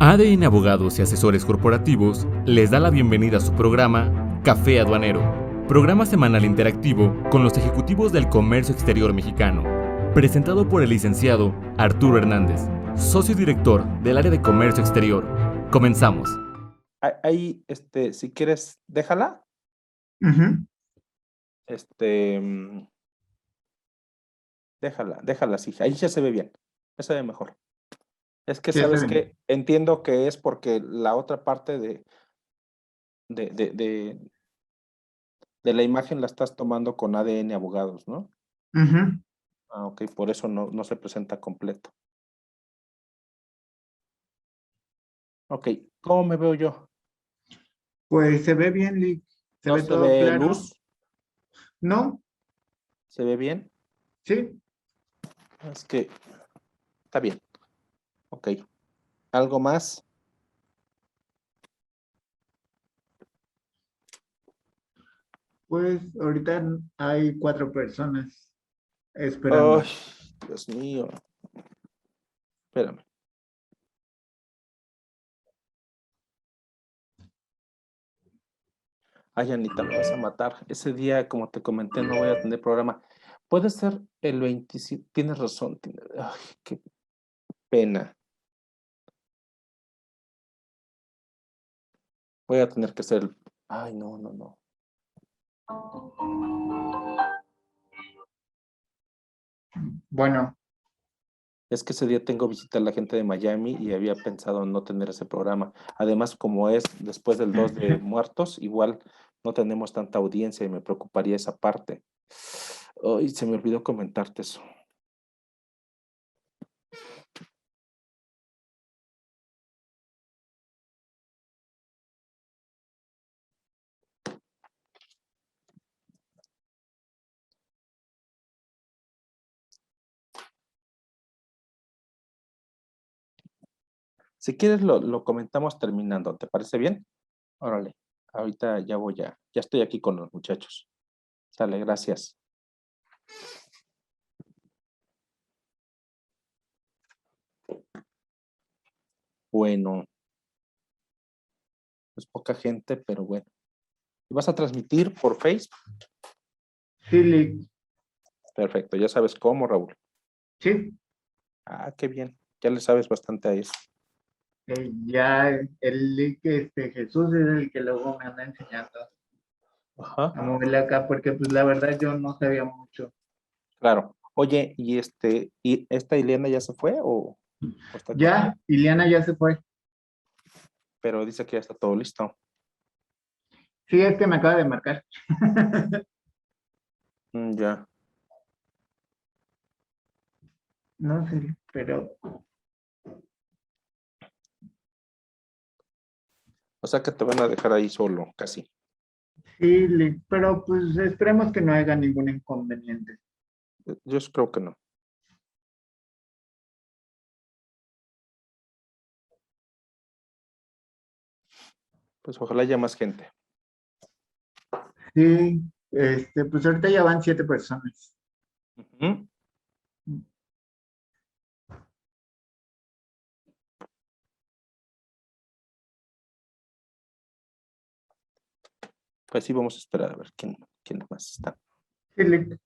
ADN Abogados y Asesores Corporativos les da la bienvenida a su programa Café Aduanero, programa semanal interactivo con los ejecutivos del comercio exterior mexicano, presentado por el licenciado Arturo Hernández, socio director del área de comercio exterior. Comenzamos. Ahí, si quieres, déjala. Ujú. Este, déjala así. Ahí ya se ve bien. Ya se ve mejor. Es que, Sí, está ¿sabes bien. qué? Entiendo que es porque la otra parte de, de, de, de la imagen la estás tomando con ADN Abogados, ¿no? Ujú. Ah, ok, por eso no se presenta completo. Ok, ¿cómo me veo yo? Pues se ve bien, Lick. Se ¿No ve se todo ve claro. luz? ¿No? ¿Se ve bien? Sí. Es que está bien. Ok. ¿Algo más? Pues ahorita hay 4 personas Ay, esperando. Dios mío. Espérame. Ay, Anita, me vas a matar. Ese día, como te comenté, no voy a tener programa. Puede ser el 27. Tienes razón. Ay, qué pena. Voy a tener que ser. Ay, no. Bueno, Es que ese día tengo visita a la gente de Miami y había pensado en no tener ese programa. Además, como es después del 2 de Muertos, igual no tenemos tanta audiencia y me preocuparía esa parte. Ay, se me olvidó comentarte eso. Si quieres, lo comentamos terminando. ¿Te parece bien? Órale. Ahorita ya estoy aquí con los muchachos. Sale, gracias. Bueno, es poca gente, pero bueno. ¿Y vas a transmitir por Facebook? sí, Lick. Perfecto, ya sabes cómo, Raúl. Sí. Ah, qué bien. Ya le sabes bastante a eso. Ya el Lick, Jesús es el que luego me anda enseñando Ajá, a moverle acá, porque pues la verdad yo no sabía mucho. claro. Oye, ¿y esta Ileana ya se fue o está contigo? Ya, Iliana ya se fue. Pero dice que ya está todo listo. Sí, es que me acaba de marcar. Ya. No sé, pero O sea que te van a dejar ahí solo, casi. sí, Lick, pero pues esperemos que no haya ningún inconveniente. Yo creo que no. Pues ojalá haya más gente. Sí, pues ahorita ya van 7 personas. Ujú. Pues sí, vamos a esperar a ver quién más está. Sí, Lick.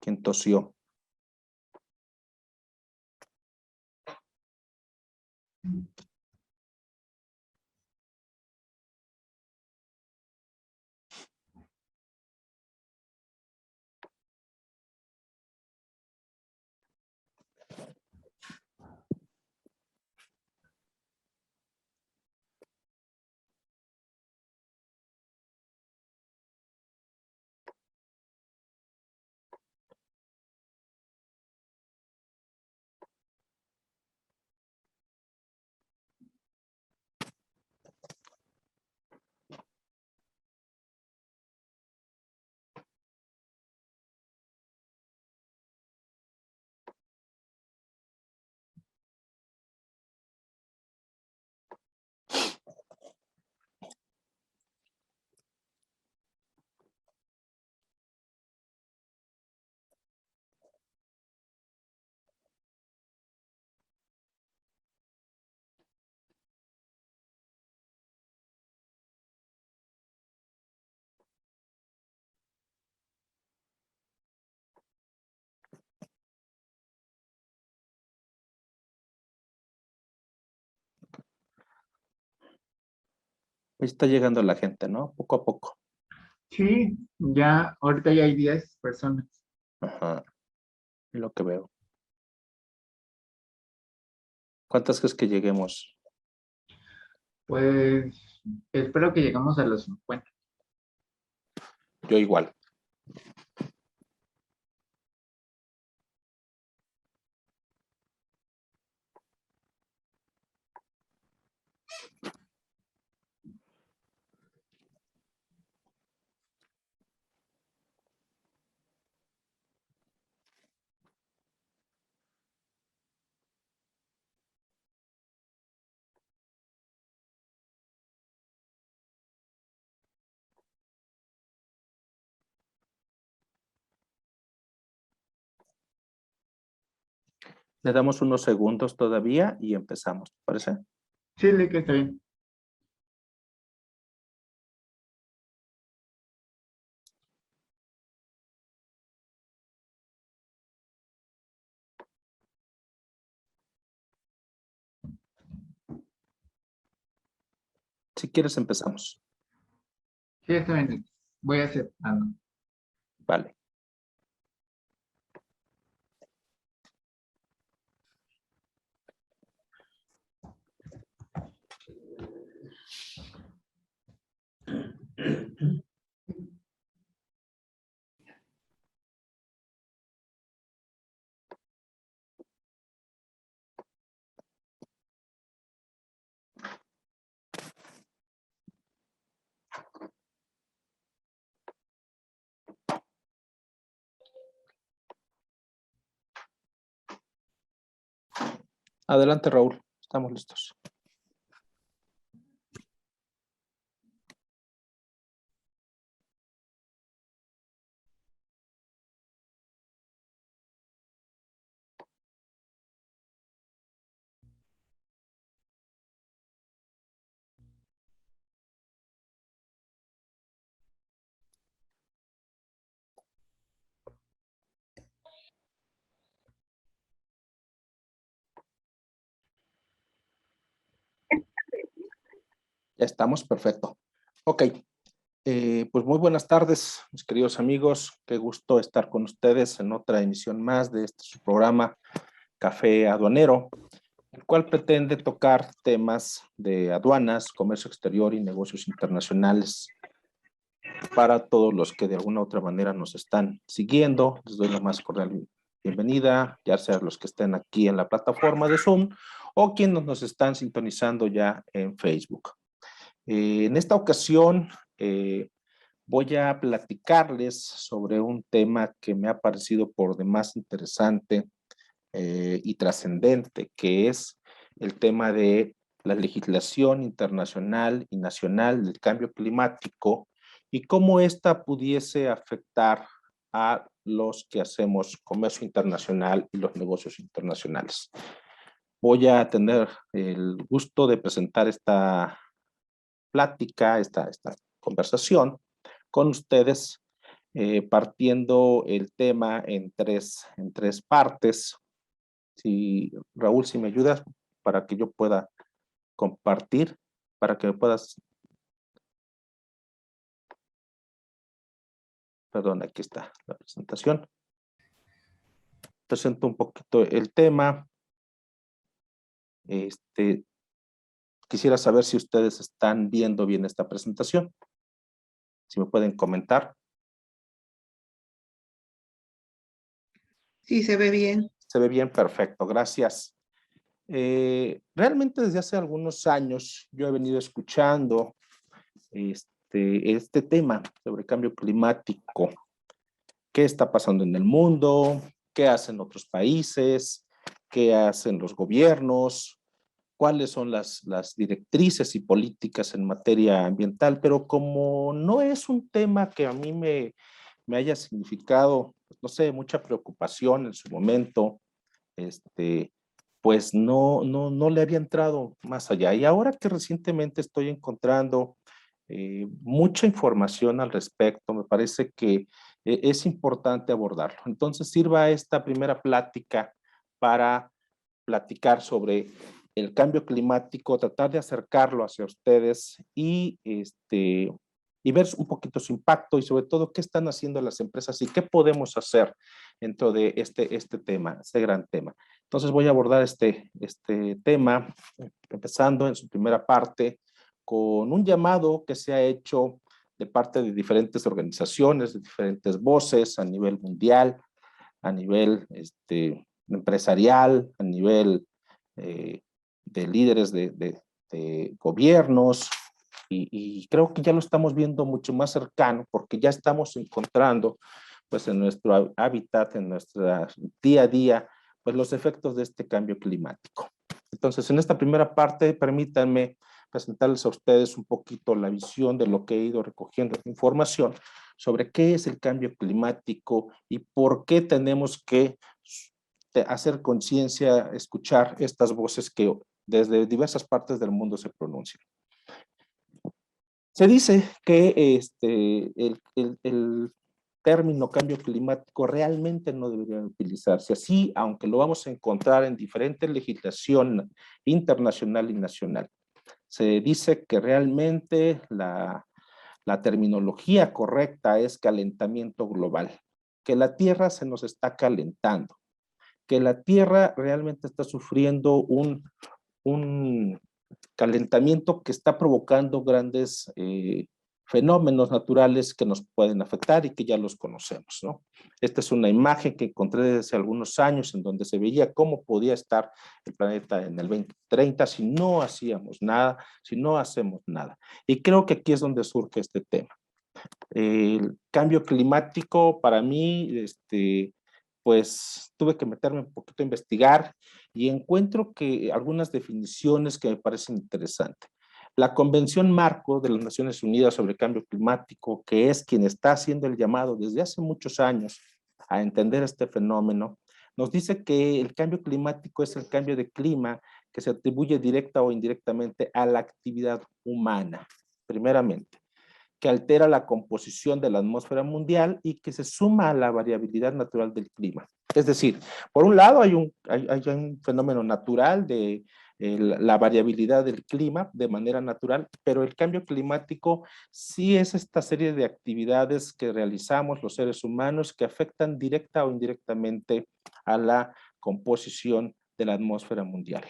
¿Quién tosió? Ahí está llegando la gente, ¿no? Poco a poco. Sí, ya, ahorita ya hay 10 personas. Ajá, es lo que veo. ¿Cuántas crees que lleguemos? Pues espero que lleguemos a los 50. Yo igual. Le damos unos segundos todavía y empezamos, ¿te parece? Sí, le que está bien. Si quieres empezamos. Sí, está bien. Voy aceptando. Vale. Adelante, Raúl. Estamos listos. Ya estamos, perfecto. Ok. Pues muy buenas tardes, mis queridos amigos. Qué gusto estar con ustedes en otra emisión más de este su programa Café Aduanero, el cual pretende tocar temas de aduanas, comercio exterior y negocios internacionales para todos los que de alguna u otra manera nos están siguiendo. Les doy la más cordial bienvenida, ya sea los que estén aquí en la plataforma de Zoom o quienes nos están sintonizando ya en Facebook. En esta ocasión voy a platicarles sobre un tema que me ha parecido por demás interesante y trascendente, que es el tema de la legislación internacional y nacional del cambio climático y cómo ésta pudiese afectar a los que hacemos comercio internacional y los negocios internacionales. Voy a tener el gusto de presentar esta plática, esta conversación con ustedes, partiendo el tema en tres partes. Si, Raúl, si me ayudas para que yo pueda compartir, para que me puedas, perdón, aquí está la presentación. Presento un poquito el tema. Quisiera saber si ustedes están viendo bien esta presentación. Si me pueden comentar. Sí, se ve bien. Se ve bien, perfecto, gracias. Realmente desde hace algunos años yo he venido escuchando este tema sobre cambio climático. ¿Qué está pasando en el mundo? ¿Qué hacen otros países? ¿Qué hacen los gobiernos? ¿Cuáles son las directrices y políticas en materia ambiental? Pero como no es un tema que a mí me haya significado, no sé, mucha preocupación en su momento, pues no le había entrado más allá. Y ahora que recientemente estoy encontrando mucha información al respecto, me parece que es importante abordarlo. Entonces sirva esta primera plática para platicar sobre el cambio climático, tratar de acercarlo hacia ustedes y ver un poquito su impacto y sobre todo qué están haciendo las empresas y qué podemos hacer dentro de este tema, este gran tema. Entonces voy a abordar este tema, empezando en su primera parte con un llamado que se ha hecho de parte de diferentes organizaciones, de diferentes voces a nivel mundial, a nivel empresarial, a nivel de líderes de gobiernos, y creo que ya lo estamos viendo mucho más cercano porque ya estamos encontrando pues en nuestro hábitat, en nuestro día a día, pues los efectos de este cambio climático. Entonces, en esta primera parte, permítanme presentarles a ustedes un poquito la visión de lo que he ido recogiendo de información sobre qué es el cambio climático y por qué tenemos que hacer conciencia, escuchar estas voces que desde diversas partes del mundo se pronuncian. Se dice que el término cambio climático realmente no debería utilizarse así, aunque lo vamos a encontrar en diferentes legislación internacional y nacional. Se dice que realmente la terminología correcta es calentamiento global, que la Tierra se nos está calentando, que la Tierra realmente está sufriendo un calentamiento que está provocando grandes fenómenos naturales que nos pueden afectar y que ya los conocemos, ¿no? Esta es una imagen que encontré desde hace algunos años en donde se veía cómo podía estar el planeta en el 2030 si no hacíamos nada, si no hacemos nada. Y creo que aquí es donde surge este tema. El cambio climático para mí, pues tuve que meterme un poquito a investigar y encuentro que algunas definiciones que me parecen interesantes. La Convención Marco de las Naciones Unidas sobre Cambio Climático, que es quien está haciendo el llamado desde hace muchos años a entender este fenómeno, nos dice que el cambio climático es el cambio de clima que se atribuye directa o indirectamente a la actividad humana, primeramente, que altera la composición de la atmósfera mundial y que se suma a la variabilidad natural del clima. Es decir, por un lado hay un fenómeno natural de la variabilidad del clima de manera natural, pero el cambio climático sí es esta serie de actividades que realizamos los seres humanos que afectan directa o indirectamente a la composición de la atmósfera mundial.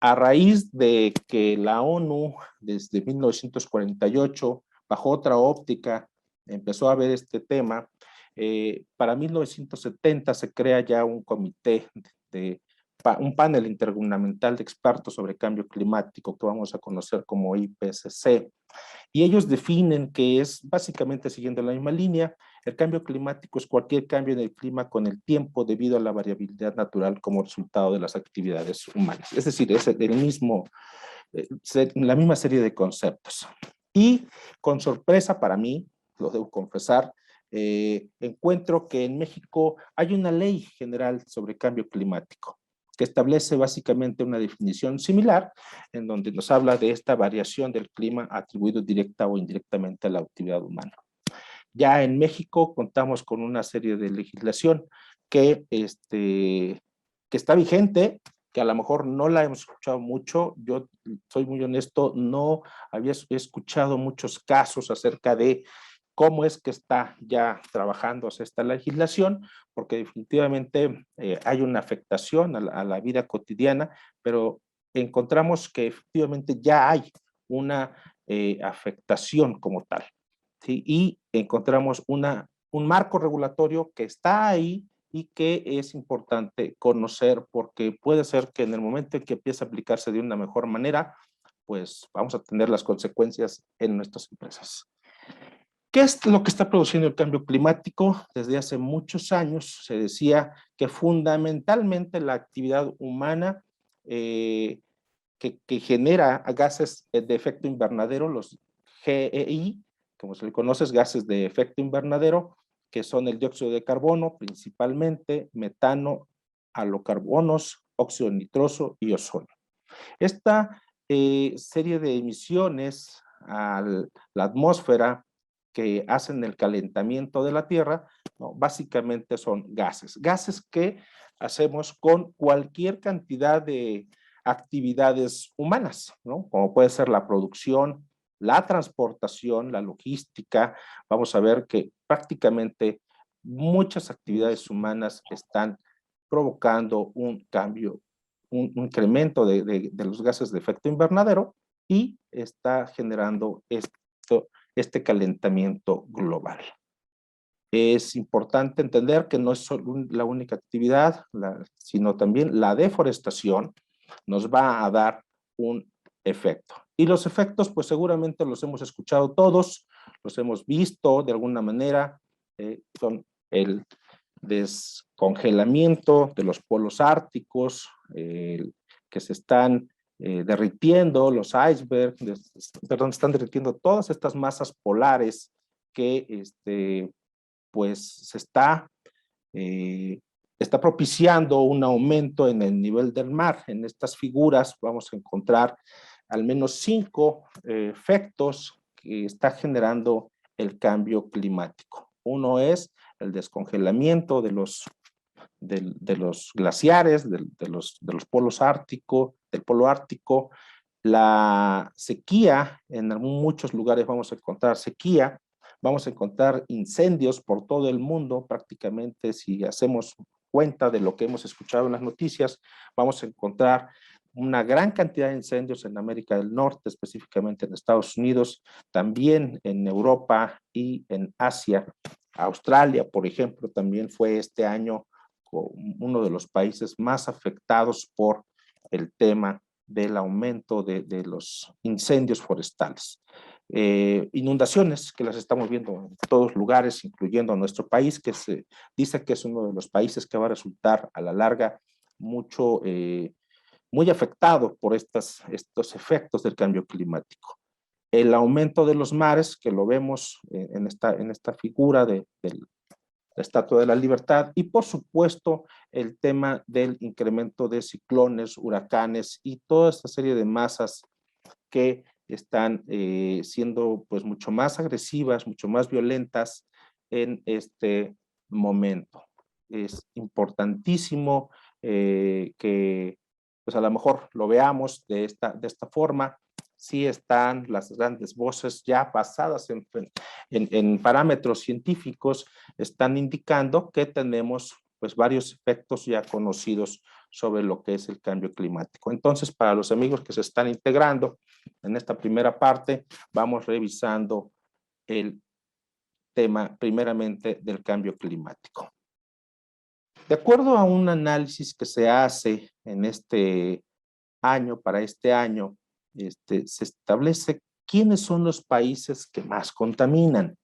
A raíz de que la ONU, desde 1948, bajo otra óptica, empezó a ver este tema, para 1970 se crea ya un comité, un panel intergubernamental de expertos sobre cambio climático que vamos a conocer como IPCC. Y ellos definen que es básicamente siguiendo la misma línea, el cambio climático es cualquier cambio en el clima con el tiempo debido a la variabilidad natural como resultado de las actividades humanas. Es decir, es la misma serie de conceptos. Y con sorpresa para mí, lo debo confesar, encuentro que en México hay una ley general sobre cambio climático que establece básicamente una definición similar en donde nos habla de esta variación del clima atribuido directa o indirectamente a la actividad humana. Ya en México contamos con una serie de legislación que está vigente, que a lo mejor no la hemos escuchado mucho. Yo soy muy honesto, no había escuchado muchos casos acerca de cómo es que está ya trabajándose esta legislación, porque definitivamente hay una afectación a la vida cotidiana, pero encontramos que efectivamente ya hay una afectación como tal, ¿sí? Y encontramos un marco regulatorio que está ahí y que es importante conocer porque puede ser que en el momento en que empiece a aplicarse de una mejor manera, pues vamos a tener las consecuencias en nuestras empresas. ¿Qué es lo que está produciendo el cambio climático? Desde hace muchos años se decía que fundamentalmente la actividad humana que genera gases de efecto invernadero, los GEI, como se le conoce, gases de efecto invernadero, que son el dióxido de carbono, principalmente metano, halocarbonos, óxido nitroso y ozono. Esta serie de emisiones a la atmósfera que hacen el calentamiento de la Tierra, ¿no? Básicamente son gases que hacemos con cualquier cantidad de actividades humanas, ¿no? Como puede ser la producción, la transportación, la logística. Vamos a ver que prácticamente muchas actividades humanas están provocando un cambio, un incremento de los gases de efecto invernadero y está generando este calentamiento global. Es importante entender que no es solo la única actividad, sino también la deforestación nos va a dar un efecto. Y los efectos, pues seguramente los hemos escuchado todos, los hemos visto de alguna manera, son el descongelamiento de los polos árticos, que se están derritiendo, los icebergs, están derritiendo todas estas masas polares que pues se está propiciando un aumento en el nivel del mar. En estas figuras vamos a encontrar al menos 5 efectos que está generando el cambio climático. Uno es el descongelamiento de los glaciares, de los polos árticos, del polo ártico, la sequía. En muchos lugares vamos a encontrar sequía, vamos a encontrar incendios por todo el mundo. Prácticamente, si hacemos cuenta de lo que hemos escuchado en las noticias, vamos a encontrar una gran cantidad de incendios en América del Norte, específicamente en Estados Unidos, también en Europa y en Asia. Australia, por ejemplo, también fue este año uno de los países más afectados por el tema del aumento de los incendios forestales. Inundaciones que las estamos viendo en todos lugares, incluyendo a nuestro país, que se dice que es uno de los países que va a resultar a la larga muy afectado por estos efectos del cambio climático. El aumento de los mares, que lo vemos en esta figura de la Estatua de la Libertad, y por supuesto el tema del incremento de ciclones, huracanes y toda esta serie de masas que están siendo pues mucho más agresivas, mucho más violentas en este momento. Es importantísimo que pues a lo mejor lo veamos de esta forma. Sí están las grandes voces ya basadas en parámetros científicos, están indicando que tenemos pues varios efectos ya conocidos sobre lo que es el cambio climático. Entonces, para los amigos que se están integrando en esta primera parte, vamos revisando el tema primeramente del cambio climático. De acuerdo a un análisis que se hace en este año, para este año, se establece quiénes son los países que más contaminan.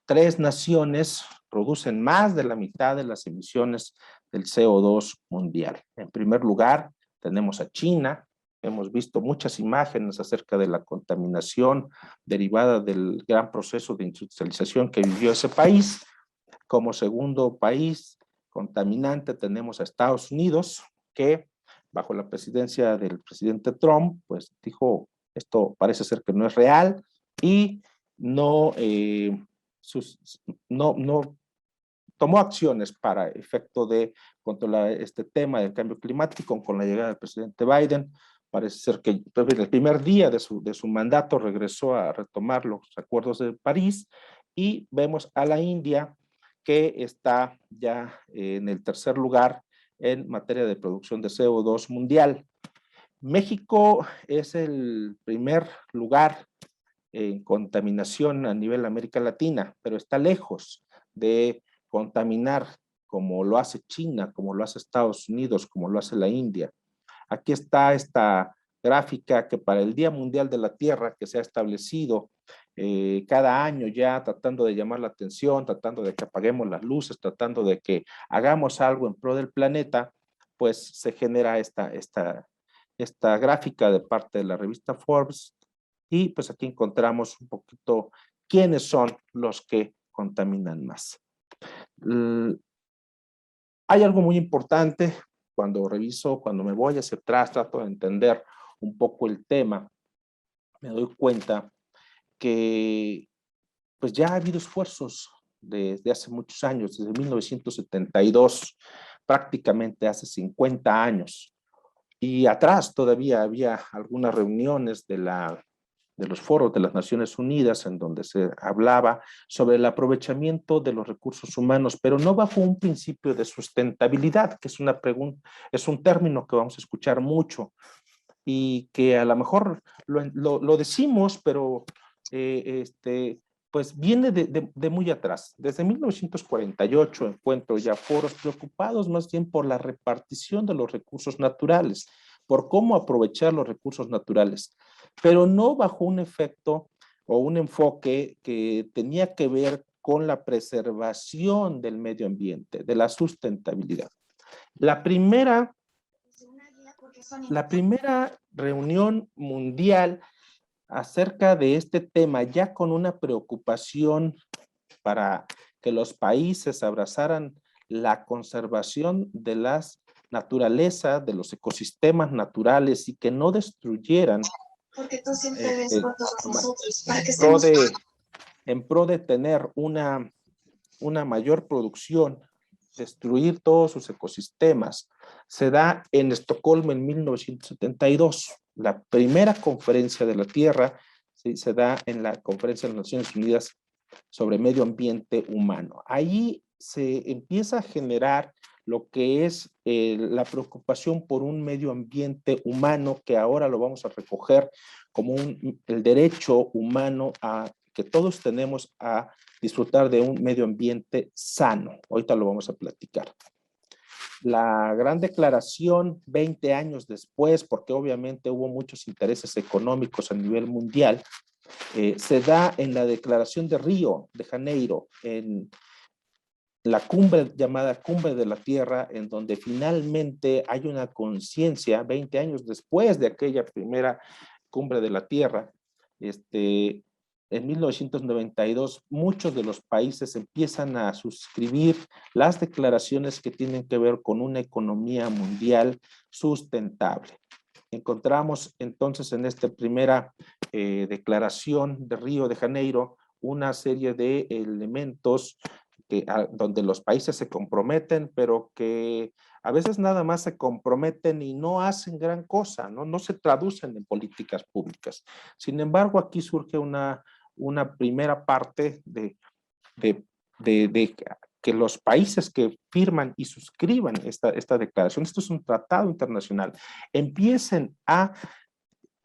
3 naciones producen más de la mitad de las emisiones del CO2 mundial. En primer lugar, tenemos a China. Hemos visto muchas imágenes acerca de la contaminación derivada del gran proceso de industrialización que vivió ese país. Como segundo país contaminante tenemos a Estados Unidos, que bajo la presidencia del presidente Trump, pues dijo, esto parece ser que no es real, y no tomó acciones para efecto de controlar este tema del cambio climático. Con la llegada del presidente Biden, parece ser que el primer día de su mandato regresó a retomar los acuerdos de París, y vemos a la India, que está ya en el tercer lugar en materia de producción de CO2 mundial. México es el primer lugar en contaminación a nivel América Latina, pero está lejos de contaminar como lo hace China, como lo hace Estados Unidos, como lo hace la India. Aquí está esta gráfica que para el Día Mundial de la Tierra que se ha establecido cada año, ya tratando de llamar la atención, tratando de que apaguemos las luces, tratando de que hagamos algo en pro del planeta, pues se genera esta gráfica de parte de la revista Forbes, y pues aquí encontramos un poquito quiénes son los que contaminan más. Hay algo muy importante cuando reviso, cuando me voy hacia atrás, trato de entender un poco el tema, me doy cuenta que pues ya ha habido esfuerzos desde hace muchos años, desde 1972, prácticamente hace 50 años, Y atrás todavía había algunas reuniones de los foros de las Naciones Unidas en donde se hablaba sobre el aprovechamiento de los recursos humanos, pero no bajo un principio de sustentabilidad, que es una pregunta, es un término que vamos a escuchar mucho y que a lo mejor lo decimos, pero pues viene de muy atrás. Desde 1948 encuentro ya foros preocupados más bien por la repartición de los recursos naturales, por cómo aprovechar los recursos naturales, pero no bajo un efecto o un enfoque que tenía que ver con la preservación del medio ambiente, de la sustentabilidad. La primera reunión mundial acerca de este tema, ya con una preocupación para que los países abrazaran la conservación de las naturalezas, de los ecosistemas naturales y que no destruyeran porque tú siempre ves por todos nosotros, para que estemos en pro de tener una mayor producción, destruir todos sus ecosistemas. Se da en Estocolmo en 1972. La primera conferencia de la Tierra, ¿sí?, se da en la Conferencia de las Naciones Unidas sobre Medio Ambiente Humano. Ahí se empieza a generar lo que es la preocupación por un medio ambiente humano, que ahora lo vamos a recoger como el derecho humano a que todos tenemos a disfrutar de un medio ambiente sano. Ahorita lo vamos a platicar. La gran declaración 20 años después, porque obviamente hubo muchos intereses económicos a nivel mundial, se da en la declaración de Río de Janeiro, en la cumbre llamada Cumbre de la Tierra, en donde finalmente hay una conciencia 20 años después de aquella primera Cumbre de la Tierra. En 1992 muchos de los países empiezan a suscribir las declaraciones que tienen que ver con una economía mundial sustentable. Encontramos entonces en esta primera declaración de Río de Janeiro una serie de elementos donde los países se comprometen, pero que a veces nada más se comprometen y no hacen gran cosa, no se traducen en políticas públicas. Sin embargo, aquí surge una primera parte de que los países que firman y suscriban esta declaración, esto es un tratado internacional, empiecen a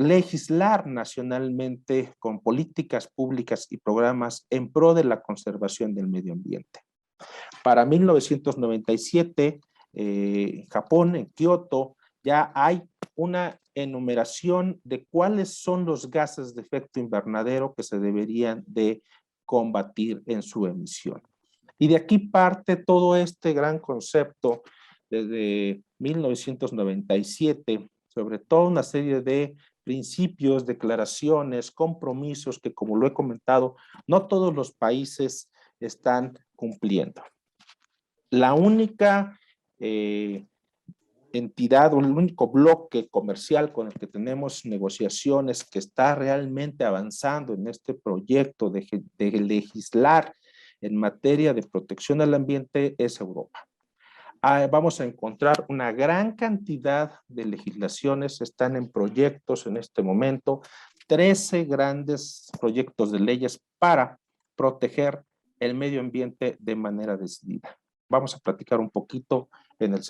legislar nacionalmente con políticas públicas y programas en pro de la conservación del medio ambiente. Para 1997, en Japón, en Kioto, ya hay una enumeración de cuáles son los gases de efecto invernadero que se deberían de combatir en su emisión. Y de aquí parte todo este gran concepto desde 1997, sobre toda una serie de principios, declaraciones, compromisos que, como lo he comentado, no todos los países están cumpliendo. La única entidad o el único bloque comercial con el que tenemos negociaciones que está realmente avanzando en este proyecto de legislar en materia de protección al ambiente es Europa. Vamos a encontrar una gran cantidad de legislaciones, están en proyectos en este momento, 13 grandes proyectos de leyes para proteger el medio ambiente de manera decidida. Vamos a platicar un poquito en la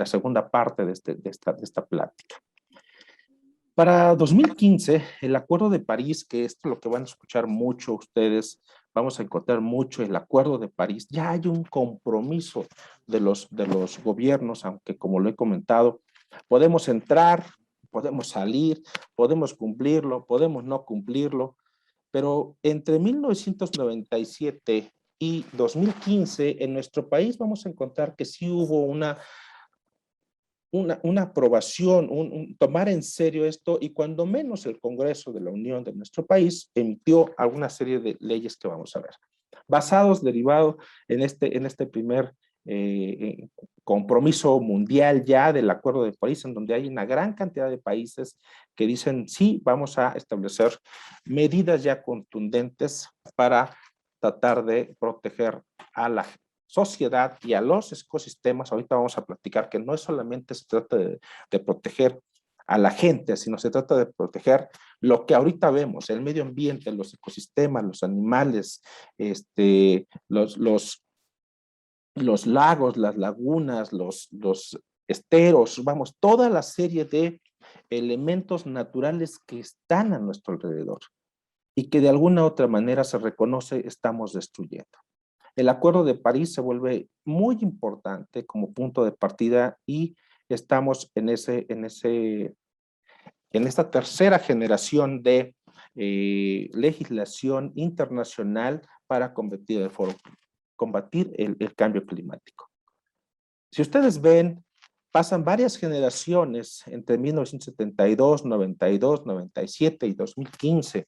segunda parte de esta plática. Para 2015, el Acuerdo de París, que esto es lo que van a escuchar mucho ustedes, vamos a encontrar mucho el Acuerdo de París, ya hay un compromiso de los gobiernos, aunque como lo he comentado, podemos entrar, podemos salir, podemos cumplirlo, podemos no cumplirlo, pero entre 1997 y 2015 en nuestro país vamos a encontrar que sí hubo una aprobación, tomar en serio esto, y cuando menos el Congreso de la Unión de nuestro país emitió alguna serie de leyes que vamos a ver, derivados en este primer compromiso mundial ya del Acuerdo de París, en donde hay una gran cantidad de países que dicen sí, vamos a establecer medidas ya contundentes para tratar de proteger a sociedad y a los ecosistemas. Ahorita vamos a platicar que no solamente se trata de proteger a la gente, sino se trata de proteger lo que ahorita vemos, el medio ambiente, los ecosistemas, los animales, los lagos, las lagunas, los esteros, vamos, toda la serie de elementos naturales que están a nuestro alrededor y que de alguna u otra manera se reconoce estamos destruyendo. El Acuerdo de París se vuelve muy importante como punto de partida y estamos en esta tercera generación de legislación internacional para combatir el cambio climático. Si ustedes ven, pasan varias generaciones entre 1972, 92, 97 y 2015,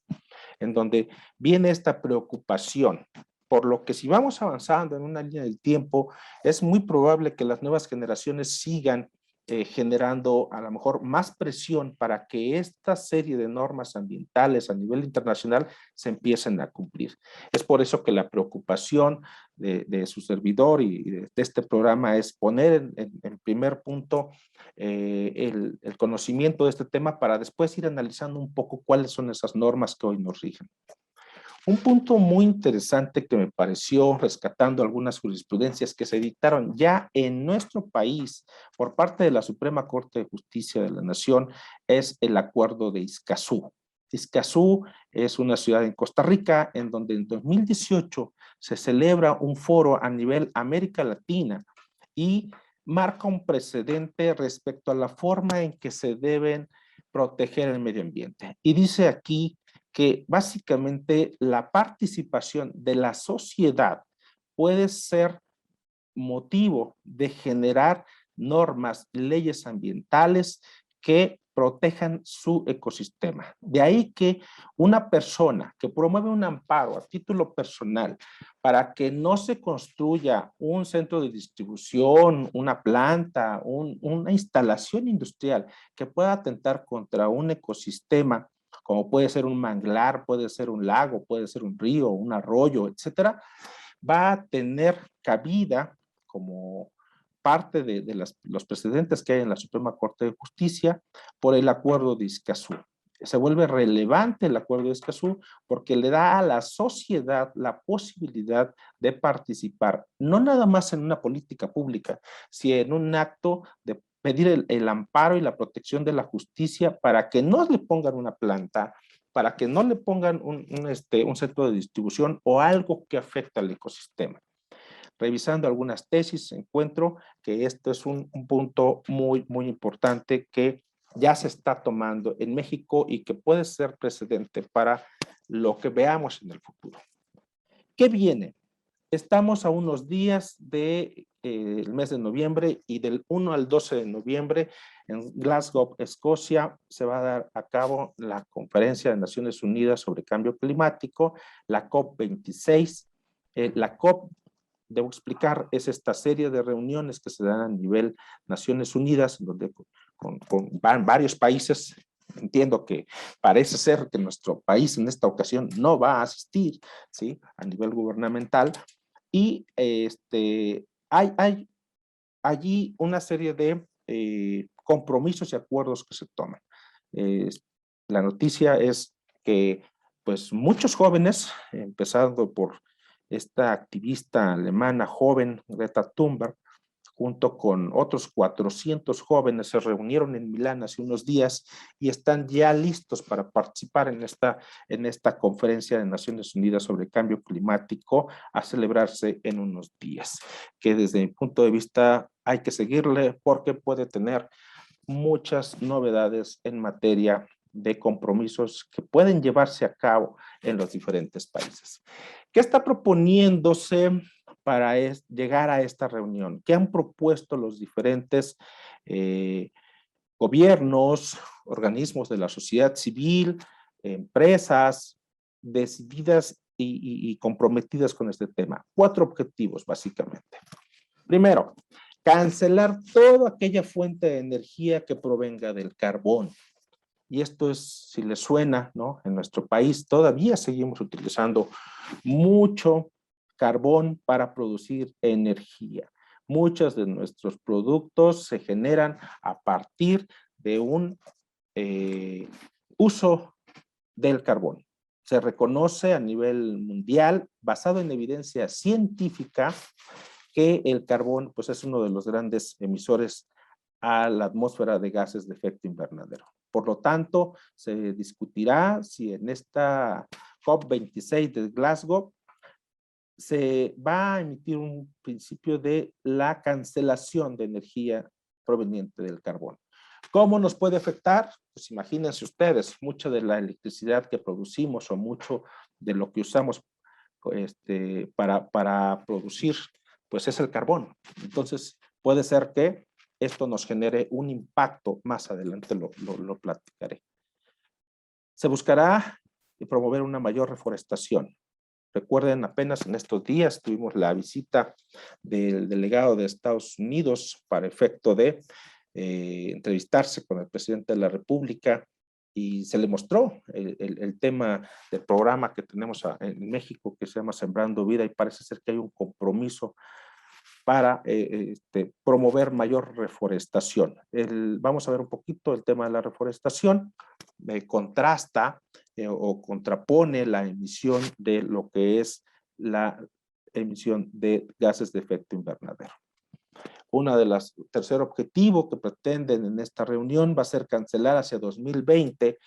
en donde viene esta preocupación, por lo que si vamos avanzando en una línea del tiempo, es muy probable que las nuevas generaciones sigan generando a lo mejor más presión para que esta serie de normas ambientales a nivel internacional se empiecen a cumplir. Es por eso que la preocupación de su servidor y de este programa es poner en primer punto el conocimiento de este tema para después ir analizando un poco cuáles son esas normas que hoy nos rigen. Un punto muy interesante que me pareció, rescatando algunas jurisprudencias que se dictaron ya en nuestro país por parte de la Suprema Corte de Justicia de la Nación, es el Acuerdo de Escazú. Escazú es una ciudad en Costa Rica en donde en 2018 se celebra un foro a nivel América Latina y marca un precedente respecto a la forma en que se deben proteger el medio ambiente. Y dice aquí que básicamente la participación de la sociedad puede ser motivo de generar normas, leyes ambientales que protejan su ecosistema. De ahí que una persona que promueve un amparo a título personal para que no se construya un centro de distribución, una planta, una instalación industrial que pueda atentar contra un ecosistema, como puede ser un manglar, puede ser un lago, puede ser un río, un arroyo, etcétera, va a tener cabida como parte de los precedentes que hay en la Suprema Corte de Justicia por el Acuerdo de Escazú. Se vuelve relevante el Acuerdo de Escazú porque le da a la sociedad la posibilidad de participar, no nada más en una política pública, sino en un acto de pedir el amparo y la protección de la justicia para que no le pongan una planta, para que no le pongan un centro de distribución o algo que afecte al ecosistema. Revisando algunas tesis, encuentro que esto es un punto muy, muy importante que ya se está tomando en México y que puede ser precedente para lo que veamos en el futuro. ¿Qué viene? Estamos a unos días del mes de noviembre y del 1 al 12 de noviembre en Glasgow, Escocia, se va a dar a cabo la Conferencia de Naciones Unidas sobre Cambio Climático, la COP26. La COP, debo explicar, es esta serie de reuniones que se dan a nivel Naciones Unidas, donde van varios países. Entiendo que parece ser que nuestro país en esta ocasión no va a asistir, ¿sí?, a nivel gubernamental. Y hay allí una serie de compromisos y acuerdos que se toman. La noticia es que pues muchos jóvenes, empezando por esta activista alemana joven, Greta Thunberg, junto con otros 400 jóvenes, se reunieron en Milán hace unos días y están ya listos para participar en esta conferencia de Naciones Unidas sobre cambio climático a celebrarse en unos días, que desde mi punto de vista hay que seguirle porque puede tener muchas novedades en materia de compromisos que pueden llevarse a cabo en los diferentes países. ¿Qué está proponiéndose para llegar a esta reunión? ¿Qué han propuesto los diferentes gobiernos, organismos de la sociedad civil, empresas decididas y comprometidas con este tema? 4 objetivos, básicamente. Primero, cancelar toda aquella fuente de energía que provenga del carbón. Y esto es, si les suena, ¿no?, en nuestro país todavía seguimos utilizando mucho carbón para producir energía. Muchos de nuestros productos se generan a partir de un uso del carbón. Se reconoce a nivel mundial, basado en evidencia científica, que el carbón pues, es uno de los grandes emisores a la atmósfera de gases de efecto invernadero. Por lo tanto, se discutirá si en esta COP26 de Glasgow se va a emitir un principio de la cancelación de energía proveniente del carbón. ¿Cómo nos puede afectar? Pues imagínense ustedes, mucha de la electricidad que producimos o mucho de lo que usamos para producir, pues es el carbón. Entonces, puede ser que esto nos genere un impacto, más adelante lo platicaré. Se buscará promover una mayor reforestación. Recuerden, apenas en estos días tuvimos la visita del delegado de Estados Unidos para efecto de entrevistarse con el presidente de la República y se le mostró el tema del programa que tenemos en México que se llama Sembrando Vida y parece ser que hay un compromiso para promover mayor reforestación. Vamos a ver un poquito el tema de la reforestación, contrasta o contrapone la emisión de lo que es la emisión de gases de efecto invernadero. Tercer objetivo que pretenden en esta reunión va a ser cancelar hacia 2020,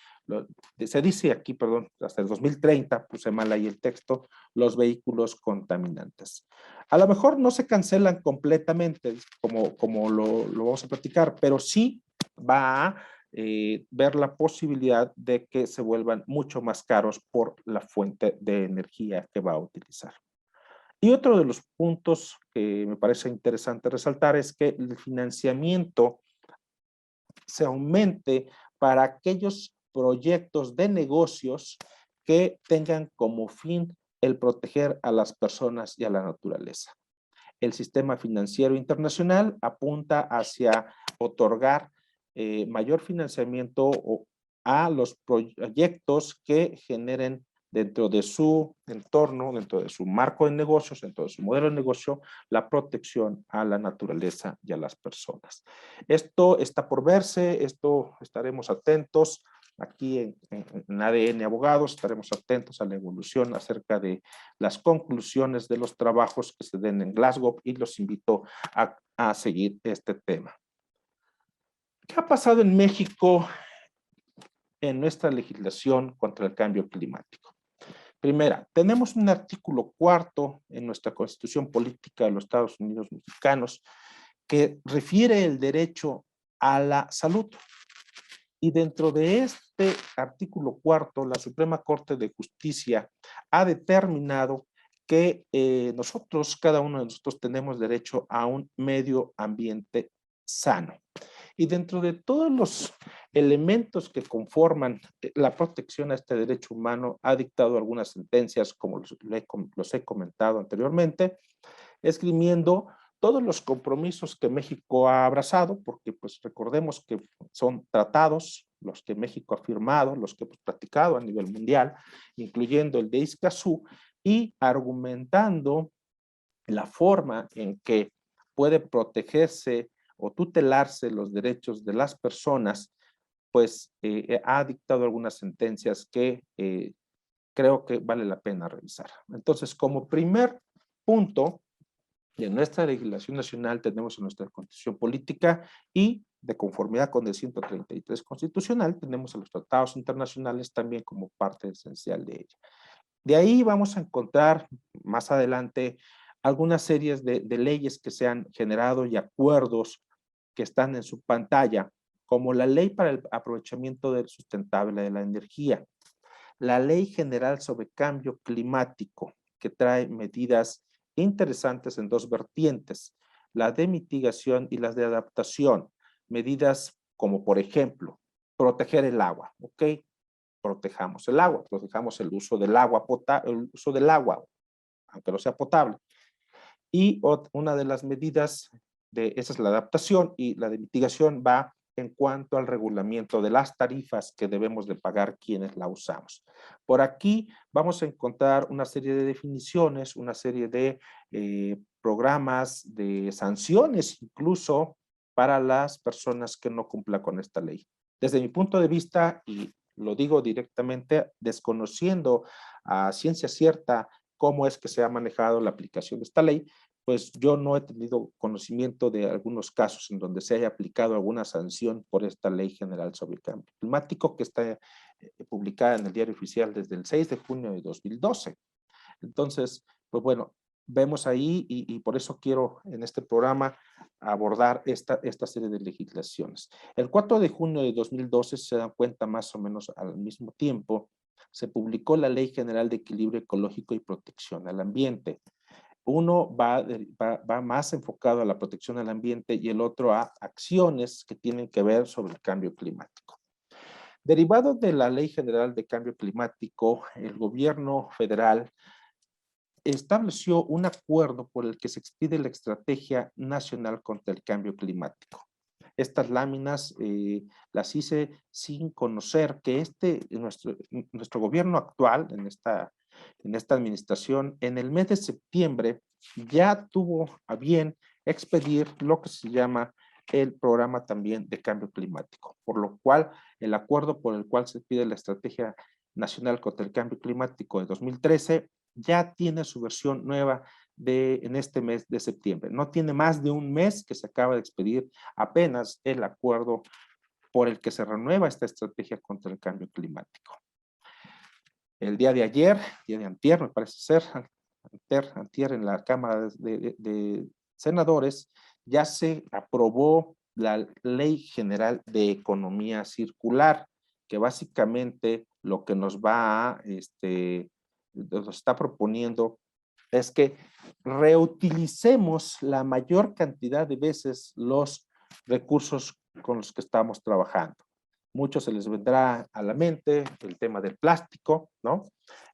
se dice aquí, perdón, hasta el 2030, puse mal ahí el texto, los vehículos contaminantes. A lo mejor no se cancelan completamente, como lo vamos a platicar, pero sí va a ver la posibilidad de que se vuelvan mucho más caros por la fuente de energía que va a utilizar. Y otro de los puntos que me parece interesante resaltar es que el financiamiento se aumente para aquellos proyectos de negocios que tengan como fin el proteger a las personas y a la naturaleza. El sistema financiero internacional apunta hacia otorgar mayor financiamiento a los proyectos que generen dentro de su entorno, dentro de su marco de negocios, dentro de su modelo de negocio, la protección a la naturaleza y a las personas. Esto está por verse, esto estaremos atentos. Aquí en ADN Abogados estaremos atentos a la evolución acerca de las conclusiones de los trabajos que se den en Glasgow y los invito a seguir este tema. ¿Qué ha pasado en México en nuestra legislación contra el cambio climático? Primera, tenemos un artículo 4 en nuestra Constitución Política de los Estados Unidos Mexicanos que refiere el derecho a la salud. Y dentro de este artículo 4, la Suprema Corte de Justicia ha determinado que cada uno de nosotros tenemos derecho a un medio ambiente sano. Y dentro de todos los elementos que conforman la protección a este derecho humano, ha dictado algunas sentencias, como los he comentado anteriormente, esgrimiendo todos los compromisos que México ha abrazado, porque pues recordemos que son tratados los que México ha firmado, los que hemos practicado a nivel mundial, incluyendo el de Escazú, y argumentando la forma en que puede protegerse o tutelarse los derechos de las personas, pues ha dictado algunas sentencias que creo que vale la pena revisar. Entonces, como primer punto, en nuestra legislación nacional tenemos en nuestra Constitución Política y de conformidad con el 133 constitucional, tenemos a los tratados internacionales también como parte esencial de ella. De ahí vamos a encontrar más adelante algunas series de leyes que se han generado y acuerdos que están en su pantalla, como la Ley para el Aprovechamiento Sustentable de la Energía, la Ley General sobre Cambio Climático, que trae medidas interesantes en dos vertientes, la de mitigación y las de adaptación, medidas como por ejemplo, proteger el agua, ¿ok? Protejamos el agua, protejamos el uso del agua, aunque no sea potable. Y una de las medidas esa es la adaptación, y la de mitigación va en cuanto al regulamiento de las tarifas que debemos de pagar quienes la usamos. Por aquí vamos a encontrar una serie de definiciones, una serie de programas, de sanciones incluso para las personas que no cumplan con esta ley. Desde mi punto de vista, y lo digo directamente, desconociendo a ciencia cierta cómo es que se ha manejado la aplicación de esta ley, pues yo no he tenido conocimiento de algunos casos en donde se haya aplicado alguna sanción por esta Ley General sobre el Cambio Climático que está publicada en el Diario Oficial desde el 6 de junio de 2012. Entonces, pues bueno, vemos ahí y por eso quiero en este programa abordar esta serie de legislaciones. El 4 de junio de 2012, se dan cuenta más o menos al mismo tiempo, se publicó la Ley General de Equilibrio Ecológico y Protección al Ambiente. Uno va más enfocado a la protección del ambiente y el otro a acciones que tienen que ver sobre el cambio climático. Derivado de la Ley General de Cambio Climático, el gobierno federal estableció un acuerdo por el que se expide la Estrategia Nacional contra el Cambio Climático. Estas láminas las hice sin conocer que nuestro gobierno actual, en esta administración, en el mes de septiembre ya tuvo a bien expedir lo que se llama el programa también de cambio climático, por lo cual el acuerdo por el cual se pide la Estrategia Nacional contra el Cambio Climático de 2013 ya tiene su versión nueva en este mes de septiembre. No tiene más de un mes que se acaba de expedir apenas el acuerdo por el que se renueva esta estrategia contra el cambio climático. El día de ayer, día de antier, me parece ser, antier en la Cámara de Senadores, ya se aprobó la Ley General de Economía Circular, que básicamente lo que nos está proponiendo es que reutilicemos la mayor cantidad de veces los recursos con los que estamos trabajando. Muchos se les vendrá a la mente el tema del plástico, ¿no?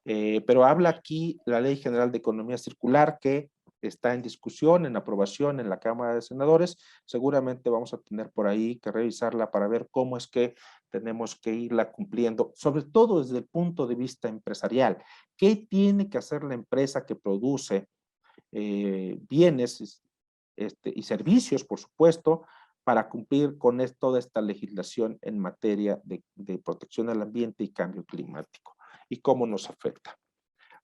Pero habla aquí la Ley General de Economía Circular que está en discusión, en aprobación en la Cámara de Senadores. Seguramente vamos a tener por ahí que revisarla para ver cómo es que tenemos que irla cumpliendo, sobre todo desde el punto de vista empresarial. ¿Qué tiene que hacer la empresa que produce bienes y servicios, por supuesto, para cumplir con toda esta legislación en materia de protección al ambiente y cambio climático? ¿Y cómo nos afecta?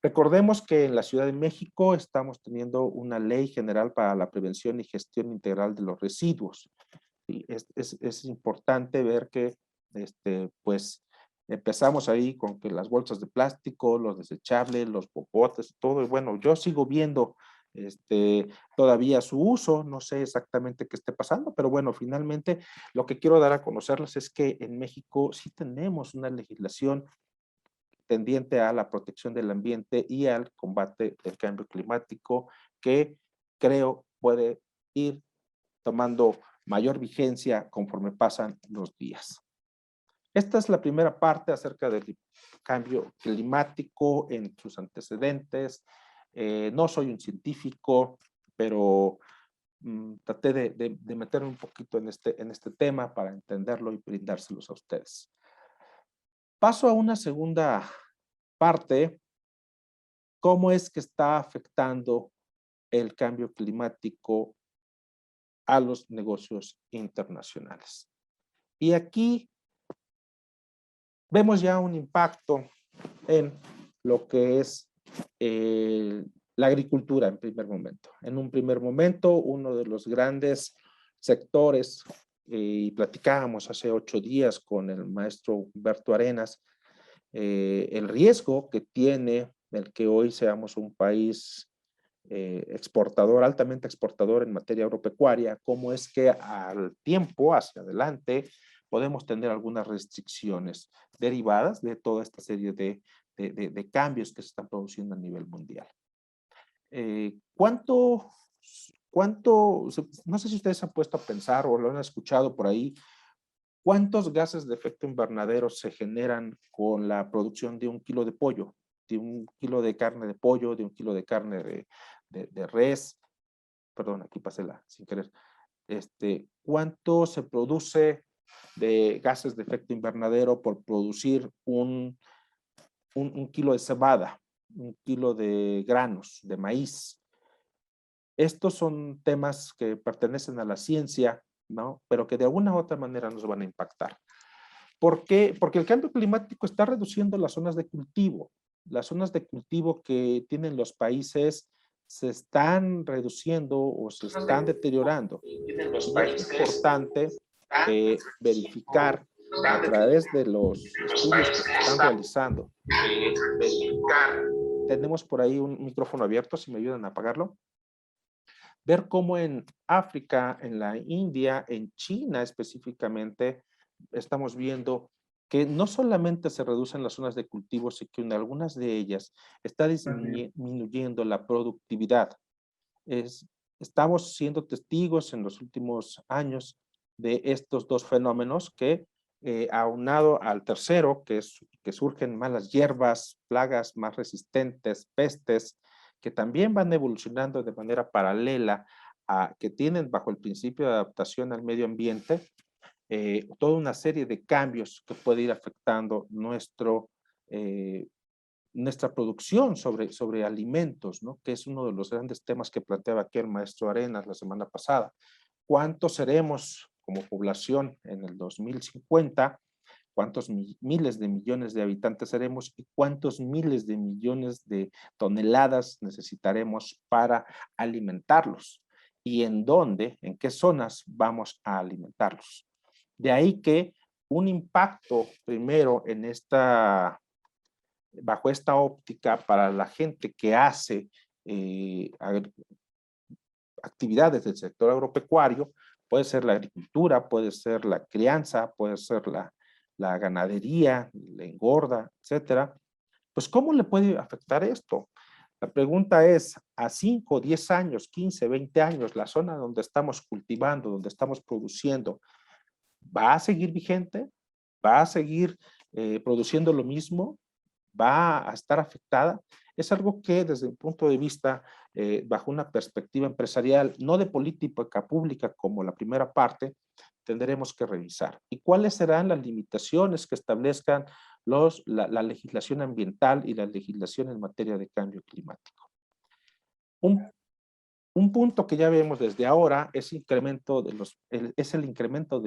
Recordemos que en la Ciudad de México estamos teniendo una ley general para la prevención y gestión integral de los residuos. Y es importante ver que pues empezamos ahí con que las bolsas de plástico, los desechables, los popotes, todo. Y bueno, yo sigo viendo todavía su uso, no sé exactamente qué esté pasando, pero bueno, finalmente lo que quiero dar a conocerles es que en México sí tenemos una legislación tendiente a la protección del ambiente y al combate del cambio climático que creo puede ir tomando mayor vigencia conforme pasan los días. Esta es la primera parte acerca del cambio climático en sus antecedentes. No soy un científico, pero traté de meterme un poquito en este tema para entenderlo y brindárselos a ustedes. Paso a una segunda parte, ¿cómo es que está afectando el cambio climático a los negocios internacionales? Y aquí vemos ya un impacto en lo que es la agricultura en primer momento. En un primer momento, uno de los grandes sectores, y platicábamos hace 8 días con el maestro Humberto Arenas, el riesgo que tiene el que hoy seamos un país exportador, altamente exportador en materia agropecuaria, cómo es que al tiempo, hacia adelante, podemos tener algunas restricciones derivadas de toda esta serie de cambios que se están produciendo a nivel mundial. No sé si ustedes han puesto a pensar o lo han escuchado por ahí, ¿cuántos gases de efecto invernadero se generan con la producción de 1 kilo de pollo, de 1 kilo de carne de pollo, de 1 kilo de carne de res? Perdón, aquí pasé sin querer. ¿Cuánto se produce de gases de efecto invernadero por producir un kilo de cebada, un kilo de granos, de maíz. Estos son temas que pertenecen a la ciencia, ¿no? Pero que de alguna u otra manera nos van a impactar. ¿Por qué? Porque el cambio climático está reduciendo las zonas de cultivo. Las zonas de cultivo que tienen los países se están reduciendo o se están deteriorando. Y es importante verificar a través de los estudios que se están realizando. Tenemos por ahí un micrófono abierto, si me ayudan a apagarlo. Ver cómo en África, en la India, en China específicamente, estamos viendo que no solamente se reducen las zonas de cultivo, sino que en algunas de ellas está disminuyendo la productividad. Estamos siendo testigos en los últimos años de estos dos fenómenos que, aunado al tercero, que surgen malas hierbas, plagas más resistentes, pestes, que también van evolucionando de manera paralela, que tienen bajo el principio de adaptación al medio ambiente, toda una serie de cambios que puede ir afectando nuestra producción sobre alimentos, ¿no? Que es uno de los grandes temas que planteaba aquí el maestro Arenas la semana pasada. ¿Cuántos seremos como población en el 2050? ¿Cuántos miles de millones de habitantes seremos y cuántos miles de millones de toneladas necesitaremos para alimentarlos? ¿Y en dónde, en qué zonas vamos a alimentarlos? De ahí que un impacto primero bajo esta óptica para la gente que hace actividades del sector agropecuario, puede ser la agricultura, puede ser la crianza, puede ser la ganadería, la engorda, etcétera. Pues, ¿cómo le puede afectar esto? La pregunta es, a 5, 10 años, 15, 20 años, la zona donde estamos cultivando, donde estamos produciendo, ¿va a seguir vigente? ¿Va a seguir produciendo lo mismo? ¿Va a estar afectada? Es algo que desde el punto de vista, bajo una perspectiva empresarial, no de política pública como la primera parte, tendremos que revisar. ¿Y cuáles serán las limitaciones que establezcan la legislación ambiental y la legislación en materia de cambio climático? Un punto que ya vemos desde ahora es el incremento de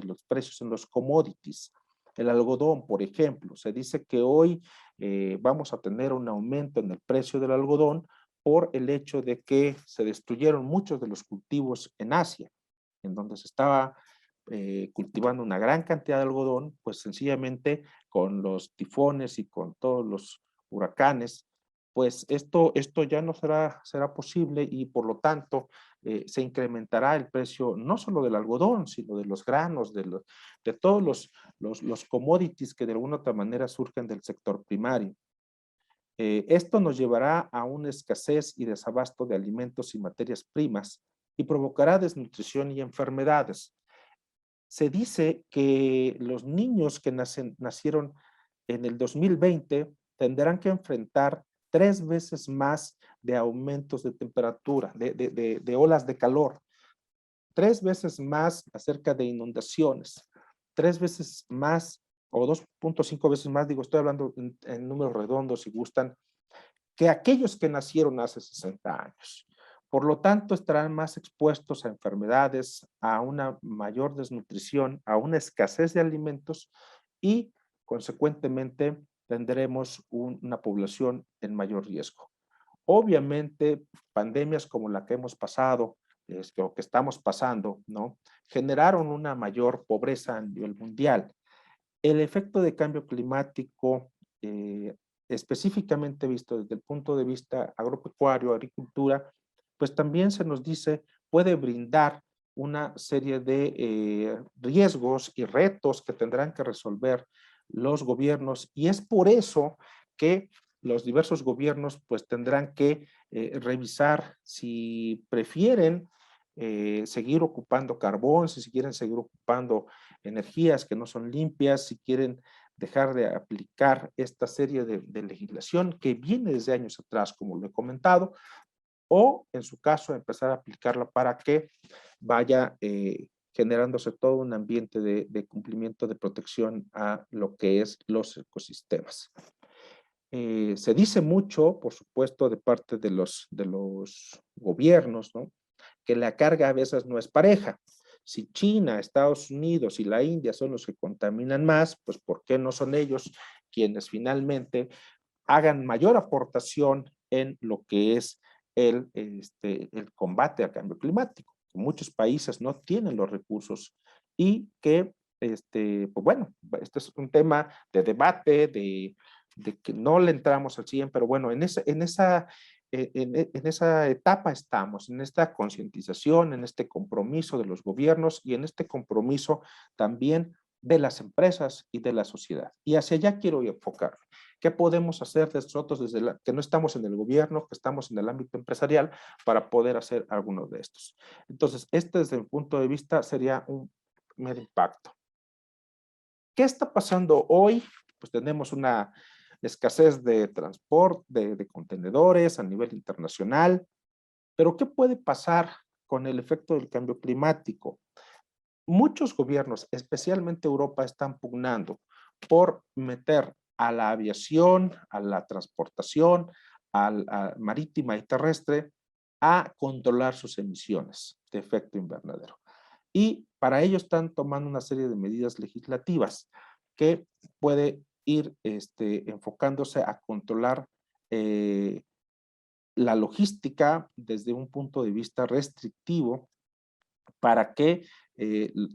los precios en los commodities. El algodón, por ejemplo, se dice que hoy vamos a tener un aumento en el precio del algodón por el hecho de que se destruyeron muchos de los cultivos en Asia, en donde se estaba cultivando una gran cantidad de algodón, pues sencillamente con los tifones y con todos los huracanes, pues esto ya no será posible y por lo tanto se incrementará el precio no solo del algodón, sino de los granos, de todos los commodities que de alguna u otra manera surgen del sector primario. Esto nos llevará a una escasez y desabasto de alimentos y materias primas y provocará desnutrición y enfermedades. Se dice que los niños que nacieron en el 2020 tendrán que enfrentar 3 veces más de aumentos de temperatura, de olas de calor, 3 veces más acerca de inundaciones, 3 veces más o 2.5 veces más, digo, estoy hablando en números redondos si gustan, que aquellos que nacieron hace 60 años. Por lo tanto, estarán más expuestos a enfermedades, a una mayor desnutrición, a una escasez de alimentos y, consecuentemente, tendremos una población en mayor riesgo. Obviamente, pandemias como la que hemos pasado, o que estamos pasando, ¿no? Generaron una mayor pobreza a nivel mundial. El efecto de cambio climático, específicamente visto desde el punto de vista agropecuario, agricultura, pues también se nos dice, puede brindar una serie de riesgos y retos que tendrán que resolver los gobiernos y es por eso que los diversos gobiernos pues tendrán que revisar si prefieren seguir ocupando carbón, si quieren seguir ocupando energías que no son limpias, si quieren dejar de aplicar esta serie de legislación que viene desde años atrás, como lo he comentado, o en su caso empezar a aplicarla para que vaya generándose todo un ambiente de cumplimiento de protección a lo que es los ecosistemas. Se dice mucho, por supuesto, de parte de los gobiernos, ¿no?, que la carga a veces no es pareja. Si China, Estados Unidos y la India son los que contaminan más, pues ¿por qué no son ellos quienes finalmente hagan mayor aportación en lo que es el combate al cambio climático? Muchos países no tienen los recursos y que, pues bueno, este es un tema de debate, de que no le entramos al 100, pero bueno, en esa etapa estamos, en esta concientización, en este compromiso de los gobiernos y en este compromiso también de las empresas y de la sociedad. Y hacia allá quiero enfocar. ¿Qué podemos hacer nosotros que no estamos en el gobierno, que estamos en el ámbito empresarial, para poder hacer algunos de estos? Entonces, este desde mi punto de vista sería un primer impacto. ¿Qué está pasando hoy? Pues tenemos una escasez de transporte, de contenedores a nivel internacional, pero ¿qué puede pasar con el efecto del cambio climático? Muchos gobiernos, especialmente Europa, están pugnando por meter a la aviación, a la transportación, a marítima y terrestre, a controlar sus emisiones de efecto invernadero. Y para ello están tomando una serie de medidas legislativas que puede ir enfocándose a controlar la logística desde un punto de vista restrictivo para que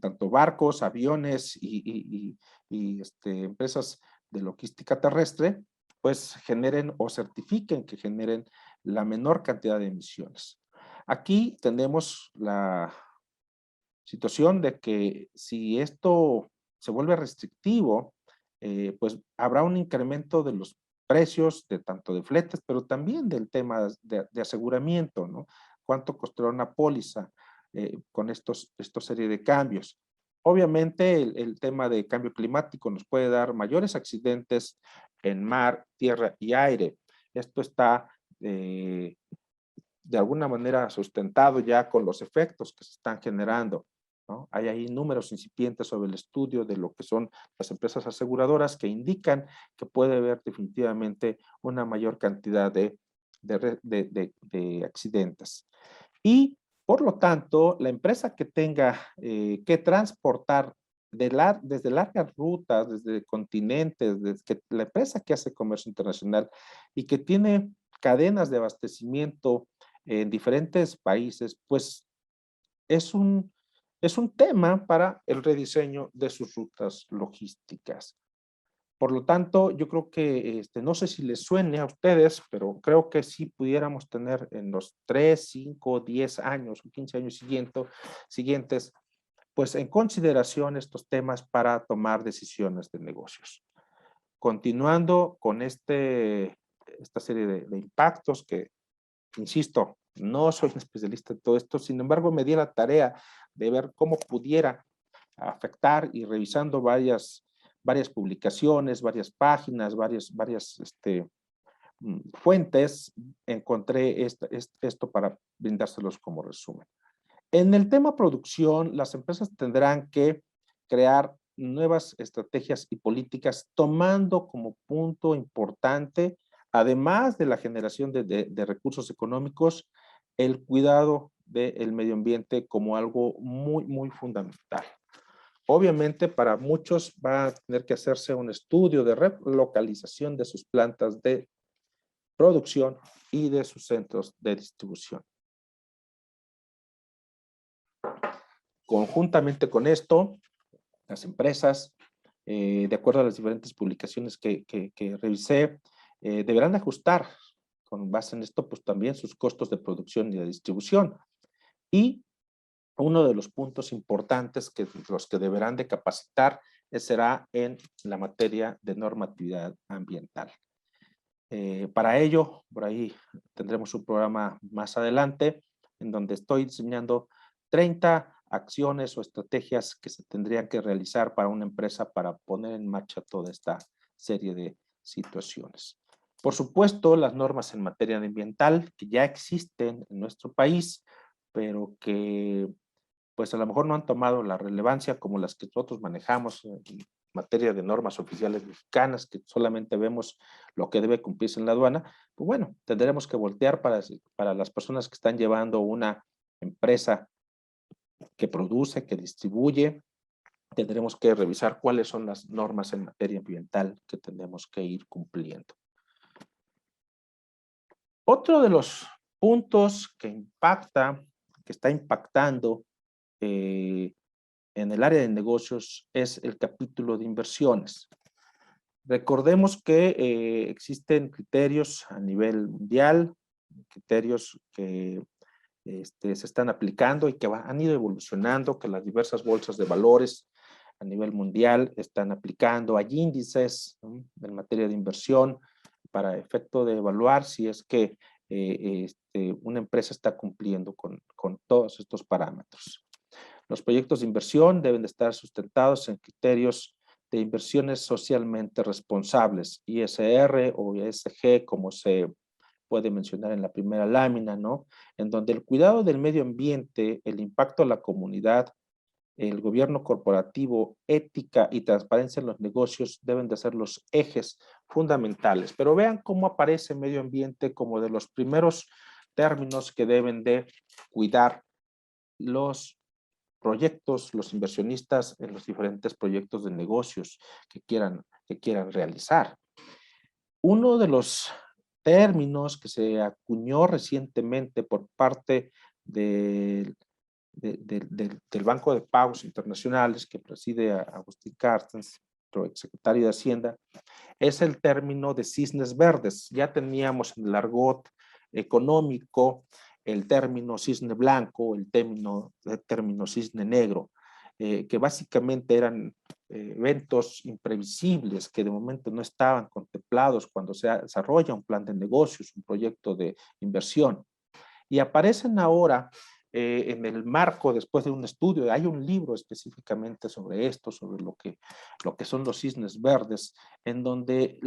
tanto barcos, aviones y empresas de logística terrestre pues generen o certifiquen que generen la menor cantidad de emisiones. Aquí tenemos la situación de que si esto se vuelve restrictivo, pues habrá un incremento de los precios de tanto de fletes, pero también del tema de aseguramiento, ¿no? ¿Cuánto costará una póliza con esta serie de cambios? Obviamente el tema de cambio climático nos puede dar mayores accidentes en mar, tierra y aire. Esto está de alguna manera sustentado ya con los efectos que se están generando, ¿no? Hay ahí números incipientes sobre el estudio de lo que son las empresas aseguradoras que indican que puede haber definitivamente una mayor cantidad de accidentes. Y por lo tanto, la empresa que tenga que transportar desde largas rutas, desde continentes, la empresa que hace comercio internacional y que tiene cadenas de abastecimiento en diferentes países, pues es un tema para el rediseño de sus rutas logísticas. Por lo tanto, yo creo que, no sé si les suene a ustedes, pero creo que sí pudiéramos tener en los 3, 5, 10 años o 15 años siguientes, pues en consideración estos temas para tomar decisiones de negocios. Continuando con esta serie de impactos que, insisto, no soy un especialista en todo esto, sin embargo me di la tarea de ver cómo pudiera afectar y revisando varias publicaciones, varias páginas, varias fuentes, encontré esto para brindárselos como resumen. En el tema producción, las empresas tendrán que crear nuevas estrategias y políticas tomando como punto importante, además de la generación de recursos económicos, el cuidado del medio ambiente como algo muy, muy fundamental. Obviamente, para muchos va a tener que hacerse un estudio de relocalización de sus plantas de producción y de sus centros de distribución. Conjuntamente con esto, las empresas, de acuerdo a las diferentes publicaciones que revisé, deberán ajustar con base en esto, pues también sus costos de producción y de distribución. Y uno de los puntos importantes que los que deberán de capacitar será en la materia de normatividad ambiental. Para ello, por ahí tendremos un programa más adelante en donde estoy diseñando 30 acciones o estrategias que se tendrían que realizar para una empresa para poner en marcha toda esta serie de situaciones. Por supuesto, las normas en materia ambiental que ya existen en nuestro país, pero que pues a lo mejor no han tomado la relevancia como las que nosotros manejamos en materia de normas oficiales mexicanas, que solamente vemos lo que debe cumplirse en la aduana. Pues bueno, tendremos que voltear para las personas que están llevando una empresa que produce, que distribuye. Tendremos que revisar cuáles son las normas en materia ambiental que tenemos que ir cumpliendo. Otro de los puntos que está impactando en el área de negocios es el capítulo de inversiones. Recordemos que existen criterios a nivel mundial, criterios que se están aplicando y que han ido evolucionando, que las diversas bolsas de valores a nivel mundial están aplicando. Hay índices, ¿no?, en materia de inversión para efecto de evaluar si es que una empresa está cumpliendo con todos estos parámetros. Los proyectos de inversión deben de estar sustentados en criterios de inversiones socialmente responsables, ISR o ESG, como se puede mencionar en la primera lámina, ¿no? En donde el cuidado del medio ambiente, el impacto a la comunidad, el gobierno corporativo, ética y transparencia en los negocios deben de ser los ejes fundamentales. Pero vean cómo aparece medio ambiente como de los primeros términos que deben de cuidar los proyectos, los inversionistas en los diferentes proyectos de negocios que quieran realizar. Uno de los términos que se acuñó recientemente por parte del Banco de Pagos Internacionales que preside a Agustín Carstens, secretario de Hacienda, es el término de cisnes verdes. Ya teníamos en el argot económico el término cisne blanco, el término cisne negro, que básicamente eran eventos imprevisibles que de momento no estaban contemplados cuando se desarrolla un plan de negocios, un proyecto de inversión. Y aparecen ahora en el marco, después de un estudio, hay un libro específicamente sobre esto, sobre lo que son los cisnes verdes, en donde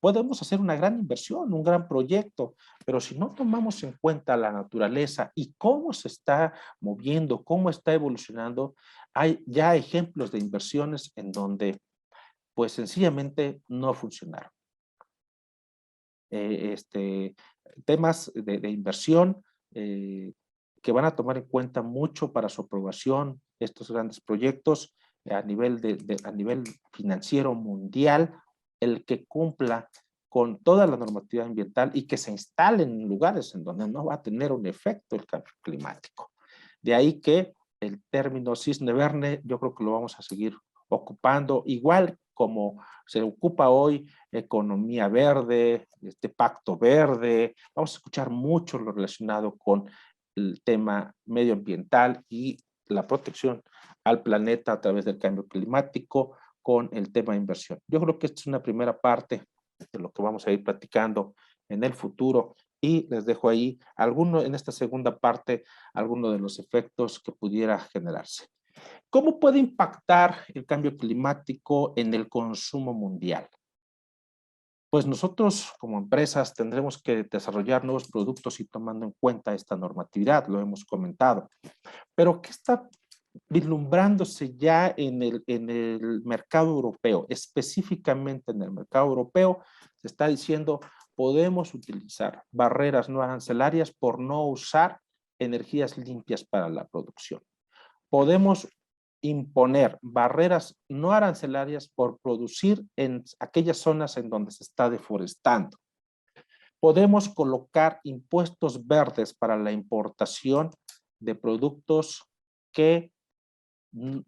podemos hacer una gran inversión, un gran proyecto, pero si no tomamos en cuenta la naturaleza y cómo se está moviendo, cómo está evolucionando, hay ya ejemplos de inversiones en donde pues sencillamente no funcionaron. Temas de inversión que van a tomar en cuenta mucho para su aprobación estos grandes proyectos a nivel financiero mundial, el que cumpla con toda la normatividad ambiental y que se instalen en lugares en donde no va a tener un efecto el cambio climático. De ahí que el término cisne verde yo creo que lo vamos a seguir ocupando, igual como se ocupa hoy economía verde, pacto verde. Vamos a escuchar mucho lo relacionado con el tema medioambiental y la protección al planeta a través del cambio climático con el tema de inversión. Yo creo que esta es una primera parte de lo que vamos a ir platicando en el futuro y les dejo ahí en esta segunda parte algunos de los efectos que pudiera generarse. ¿Cómo puede impactar el cambio climático en el consumo mundial? Pues nosotros como empresas tendremos que desarrollar nuevos productos y tomando en cuenta esta normatividad, lo hemos comentado. Pero ¿qué está vislumbrándose ya en el mercado europeo? Específicamente en el mercado europeo se está diciendo podemos utilizar barreras no arancelarias por no usar energías limpias para la producción. Podemos imponer barreras no arancelarias por producir en aquellas zonas en donde se está deforestando. Podemos colocar impuestos verdes para la importación de productos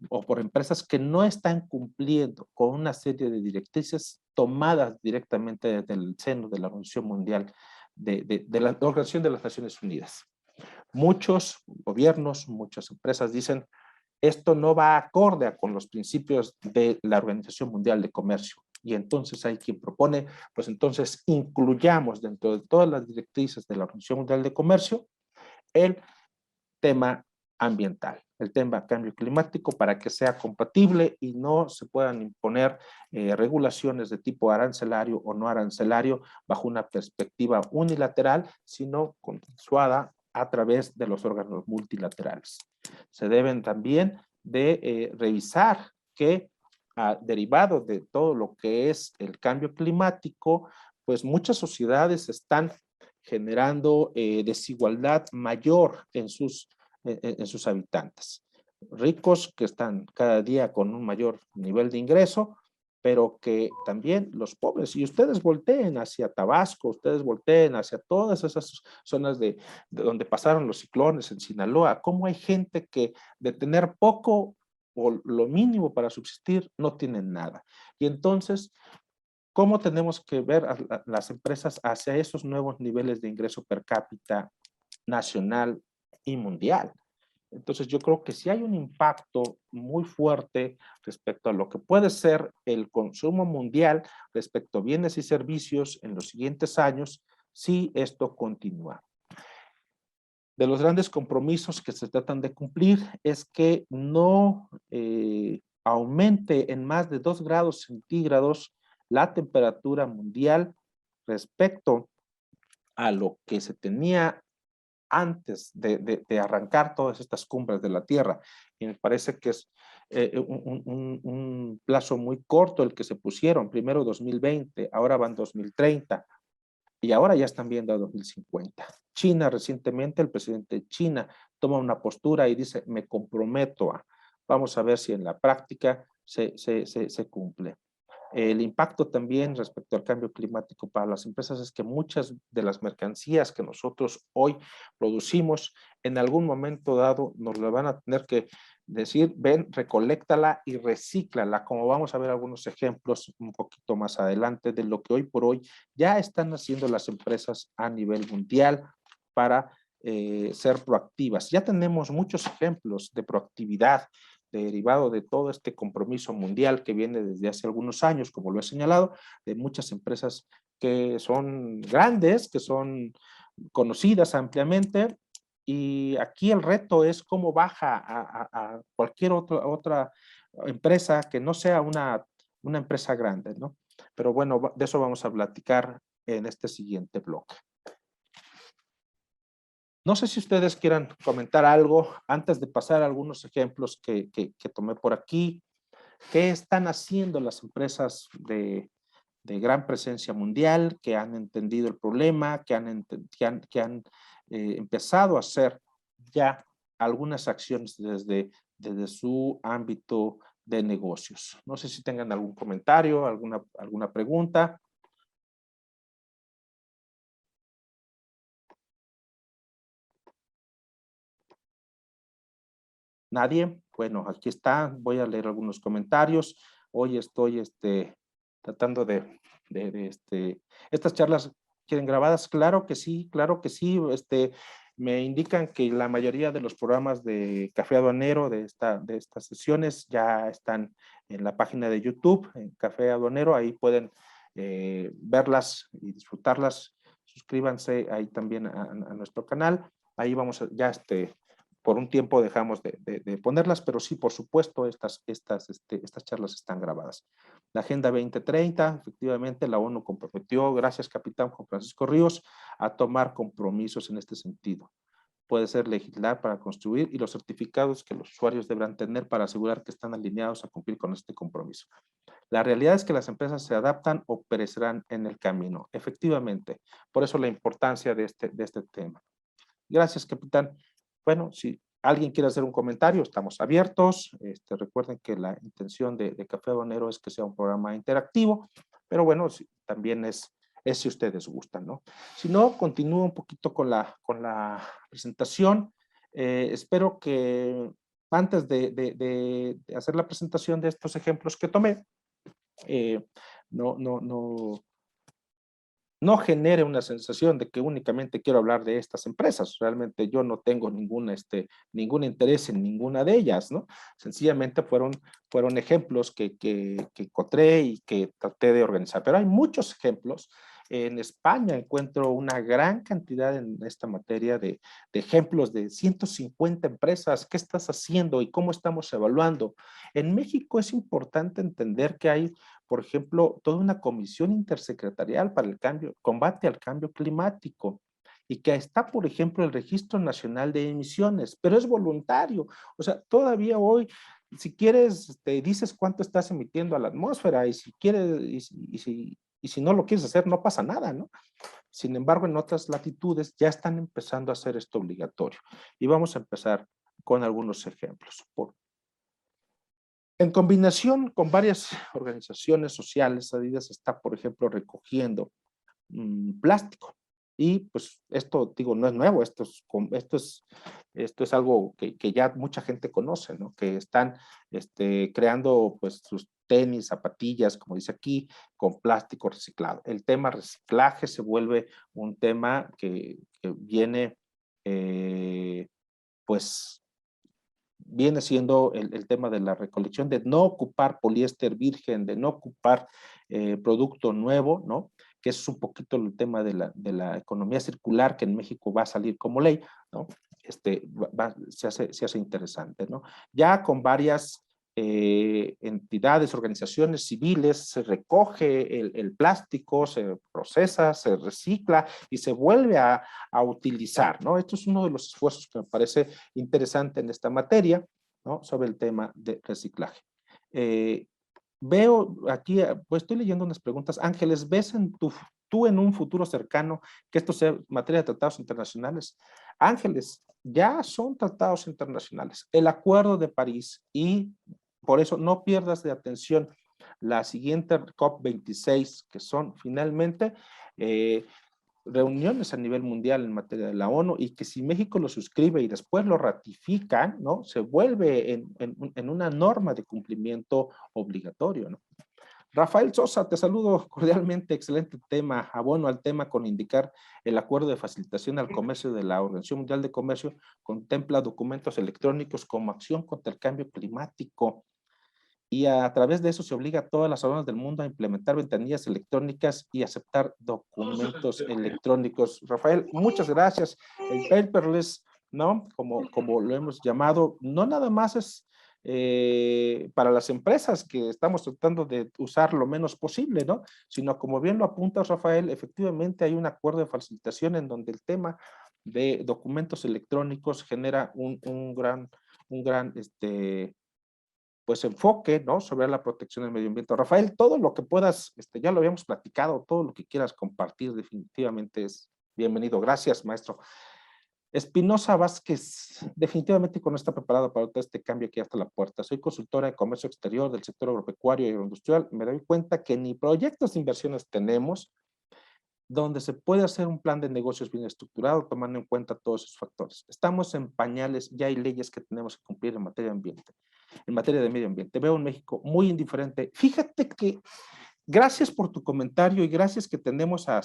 o por empresas que no están cumpliendo con una serie de directrices tomadas directamente desde el seno de la Organización Mundial, de la Organización de las Naciones Unidas. Muchos gobiernos, muchas empresas dicen esto no va acorde con los principios de la Organización Mundial de Comercio. Y entonces hay quien propone, pues entonces incluyamos dentro de todas las directrices de la Organización Mundial de Comercio el tema ambiental, el tema cambio climático para que sea compatible y no se puedan imponer regulaciones de tipo arancelario o no arancelario bajo una perspectiva unilateral, sino consensuada a través de los órganos multilaterales. Se deben también de revisar que derivado de todo lo que es el cambio climático, pues muchas sociedades están generando desigualdad mayor en sus habitantes. Ricos que están cada día con un mayor nivel de ingreso, pero que también los pobres, y ustedes volteen hacia Tabasco, ustedes volteen hacia todas esas zonas de donde pasaron los ciclones en Sinaloa, cómo hay gente que de tener poco o lo mínimo para subsistir no tienen nada. Y entonces, ¿cómo tenemos que ver a las empresas hacia esos nuevos niveles de ingreso per cápita nacional y mundial? Entonces yo creo que sí hay un impacto muy fuerte respecto a lo que puede ser el consumo mundial respecto a bienes y servicios en los siguientes años si esto continúa. De los grandes compromisos que se tratan de cumplir es que no aumente en más de 2 grados centígrados la temperatura mundial respecto a lo que se tenía antes de arrancar todas estas cumbres de la Tierra. Y me parece que es un plazo muy corto el que se pusieron, primero 2020, ahora van 2030, y ahora ya están viendo a 2050. China recientemente, el presidente de China toma una postura y dice, me comprometo a, vamos a ver si en la práctica se cumple. El impacto también respecto al cambio climático para las empresas es que muchas de las mercancías que nosotros hoy producimos, en algún momento dado nos lo van a tener que decir, ven, recoléctala y recíclala, como vamos a ver algunos ejemplos un poquito más adelante de lo que hoy por hoy ya están haciendo las empresas a nivel mundial para ser proactivas. Ya tenemos muchos ejemplos de proactividad derivado de todo este compromiso mundial que viene desde hace algunos años, como lo he señalado, de muchas empresas que son grandes, que son conocidas ampliamente, y aquí el reto es cómo baja a cualquier otra empresa que no sea una empresa grande, ¿no? Pero bueno, de eso vamos a platicar en este siguiente bloque. No sé si ustedes quieran comentar algo antes de pasar a algunos ejemplos que tomé por aquí. ¿Qué están haciendo las empresas de gran presencia mundial que han entendido el problema, que han empezado a hacer ya algunas acciones desde su ámbito de negocios? No sé si tengan algún comentario, alguna pregunta. ¿Nadie? Bueno, aquí está. Voy a leer algunos comentarios. Hoy estoy tratando estas charlas quieren grabadas. Claro que sí, claro que sí. Me indican que la mayoría de los programas de Café Aduanero de estas sesiones ya están en la página de YouTube, en Café Aduanero. Ahí pueden verlas y disfrutarlas. Suscríbanse ahí también a nuestro canal. Ahí vamos ya por un tiempo dejamos de ponerlas, pero sí, por supuesto, estas charlas están grabadas. La Agenda 2030, efectivamente, la ONU comprometió, gracias capitán Juan Francisco Ríos, a tomar compromisos en este sentido. Puede ser legislar para construir y los certificados que los usuarios deberán tener para asegurar que están alineados a cumplir con este compromiso. La realidad es que las empresas se adaptan o perecerán en el camino. Efectivamente, por eso la importancia de este tema. Gracias, capitán. Bueno, si alguien quiere hacer un comentario, estamos abiertos. Recuerden que la intención de Café Aduanero es que sea un programa interactivo, pero bueno, también es si ustedes gustan, ¿no? Si no, continúo un poquito con la presentación. Espero que antes de hacer la presentación de estos ejemplos que tomé, no genere una sensación de que únicamente quiero hablar de estas empresas. Realmente yo no tengo ningún interés en ninguna de ellas, ¿no? Sencillamente fueron ejemplos que encontré y que traté de organizar. Pero hay muchos ejemplos. En España encuentro una gran cantidad en esta materia de ejemplos de 150 empresas. ¿Qué estás haciendo y cómo estamos evaluando? En México es importante entender que hay, por ejemplo, toda una comisión intersecretarial para el combate al cambio climático. y que está, por ejemplo, el Registro Nacional de Emisiones, pero es voluntario. O sea, todavía hoy, si quieres, te dices cuánto estás emitiendo a la atmósfera y si quieres, y si no lo quieres hacer, no pasa nada, ¿no? Sin embargo, en otras latitudes ya están empezando a hacer esto obligatorio. Y vamos a empezar con algunos ejemplos. En combinación con varias organizaciones sociales, Adidas está, por ejemplo, recogiendo plástico. Y pues esto, digo, no es nuevo, esto es algo que ya mucha gente conoce, ¿no? Que están creando pues sus tenis, zapatillas, como dice aquí, con plástico reciclado. El tema reciclaje se vuelve un tema que viene, pues, viene siendo el tema de la recolección, de no ocupar poliéster virgen, de no ocupar producto nuevo, ¿no? Que es un poquito el tema de la economía circular que en México va a salir como ley, ¿no? Se hace interesante, ¿no? Ya con varias entidades, organizaciones civiles, se recoge el plástico, se procesa, se recicla y se vuelve a utilizar, ¿no? Esto es uno de los esfuerzos que me parece interesante en esta materia, ¿no? Sobre el tema de reciclaje. Veo aquí, pues estoy leyendo unas preguntas. Ángeles, ¿ves tú en un futuro cercano que esto sea materia de tratados internacionales? Ángeles, ya son tratados internacionales. El Acuerdo de París, y por eso no pierdas de atención la siguiente COP26, que son finalmente reuniones a nivel mundial en materia de la ONU, y que si México lo suscribe y después lo ratifica, ¿no? Se vuelve en una norma de cumplimiento obligatorio, ¿no? Rafael Sosa, te saludo cordialmente, excelente tema, abono al tema con indicar el acuerdo de facilitación al comercio de la Organización Mundial de Comercio contempla documentos electrónicos como acción contra el cambio climático, y a través de eso se obliga a todas las aduanas del mundo a implementar ventanillas electrónicas y aceptar documentos electrónicos. Rafael, muchas gracias. El paperless, ¿no? Como lo hemos llamado, no nada más es para las empresas que estamos tratando de usar lo menos posible, ¿no? Sino como bien lo apunta Rafael, efectivamente hay un acuerdo de facilitación en donde el tema de documentos electrónicos genera un gran pues enfoque, ¿no? Sobre la protección del medio ambiente. Rafael, todo lo que puedas, ya lo habíamos platicado, todo lo que quieras compartir definitivamente es bienvenido. Gracias, maestro. Espinosa Vázquez, definitivamente no está preparado para todo este cambio aquí hasta la puerta. Soy consultora de comercio exterior del sector agropecuario y agroindustrial. Me doy cuenta que ni proyectos de inversiones tenemos donde se puede hacer un plan de negocios bien estructurado, tomando en cuenta todos esos factores. Estamos en pañales, ya hay leyes que tenemos que cumplir en materia de ambiente, en materia de medio ambiente. Veo un México muy indiferente. Fíjate que gracias por tu comentario y gracias que tenemos a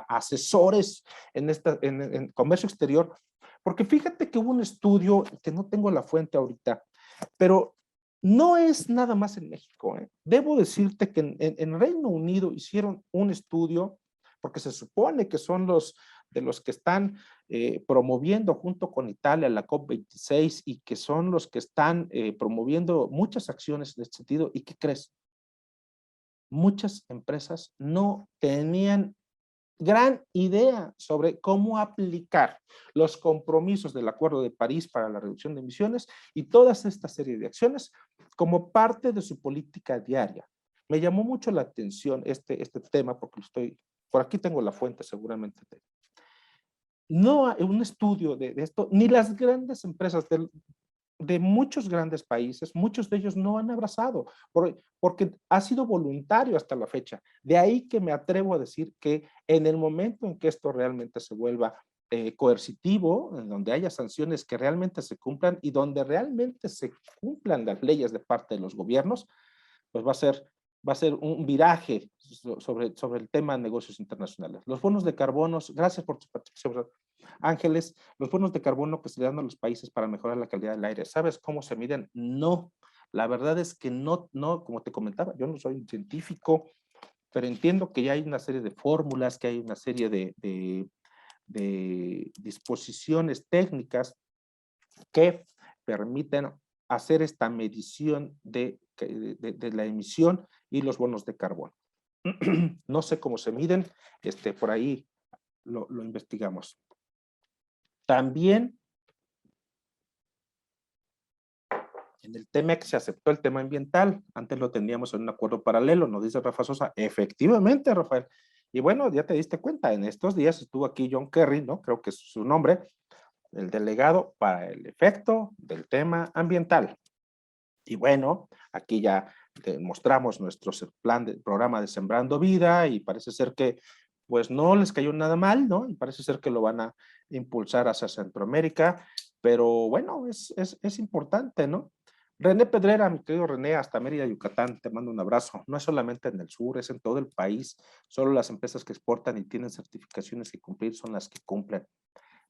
asesores en comercio exterior, porque fíjate que hubo un estudio, que no tengo la fuente ahorita, pero no es nada más en México, ¿eh? Debo decirte que en Reino Unido hicieron un estudio, porque se supone que son de los que están promoviendo junto con Italia la COP26 y que son los que están promoviendo muchas acciones en este sentido. ¿Y qué crees? Muchas empresas no tenían gran idea sobre cómo aplicar los compromisos del Acuerdo de París para la reducción de emisiones y toda esta serie de acciones como parte de su política diaria. Me llamó mucho la atención este tema porque por aquí tengo la fuente seguramente. No hay un estudio de esto, ni las grandes empresas de muchos grandes países, muchos de ellos no han abrazado, porque ha sido voluntario hasta la fecha. De ahí que me atrevo a decir que en el momento en que esto realmente se vuelva coercitivo, en donde haya sanciones que realmente se cumplan y donde realmente se cumplan las leyes de parte de los gobiernos, pues va a ser un viraje sobre el tema de negocios internacionales. Los bonos de carbono, gracias por tu participación, Ángeles. Los bonos de carbono que se le dan a los países para mejorar la calidad del aire, ¿sabes cómo se miden? No, la verdad es que no, como te comentaba, yo no soy un científico, pero entiendo que ya hay una serie de fórmulas, que hay una serie de disposiciones técnicas que permiten hacer esta medición de la emisión y los bonos de carbono. No sé cómo se miden, por ahí lo investigamos. También en el TEMEC se aceptó el tema ambiental. Antes lo teníamos en un acuerdo paralelo, nos dice Rafa Sosa. Efectivamente, Rafael. Y bueno, ya te diste cuenta, en estos días estuvo aquí John Kerry, ¿no? Creo que es su nombre, el delegado para el efecto del tema ambiental. Y bueno, aquí ya mostramos nuestro programa de Sembrando Vida y parece ser que pues no les cayó nada mal, ¿no? Y parece ser que lo van a impulsar hacia Centroamérica, pero bueno, es importante, ¿no? René Pedrera, mi querido René, hasta Mérida, Yucatán, te mando un abrazo. No es solamente en el sur, es en todo el país. Solo las empresas que exportan y tienen certificaciones que cumplir son las que cumplen.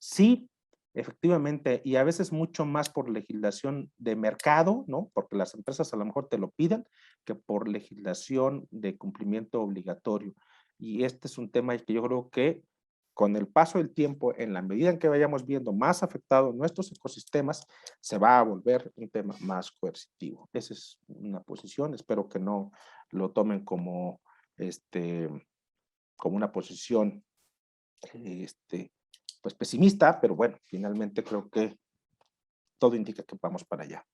Sí, efectivamente, y a veces mucho más por legislación de mercado, ¿no? Porque las empresas a lo mejor te lo piden, que por legislación de cumplimiento obligatorio. Y este es un tema que yo creo que con el paso del tiempo, en la medida en que vayamos viendo más afectados nuestros ecosistemas, se va a volver un tema más coercitivo. Esa es una posición, espero que no lo tomen como, como una posición pues pesimista, pero bueno, finalmente creo que todo indica que vamos para allá.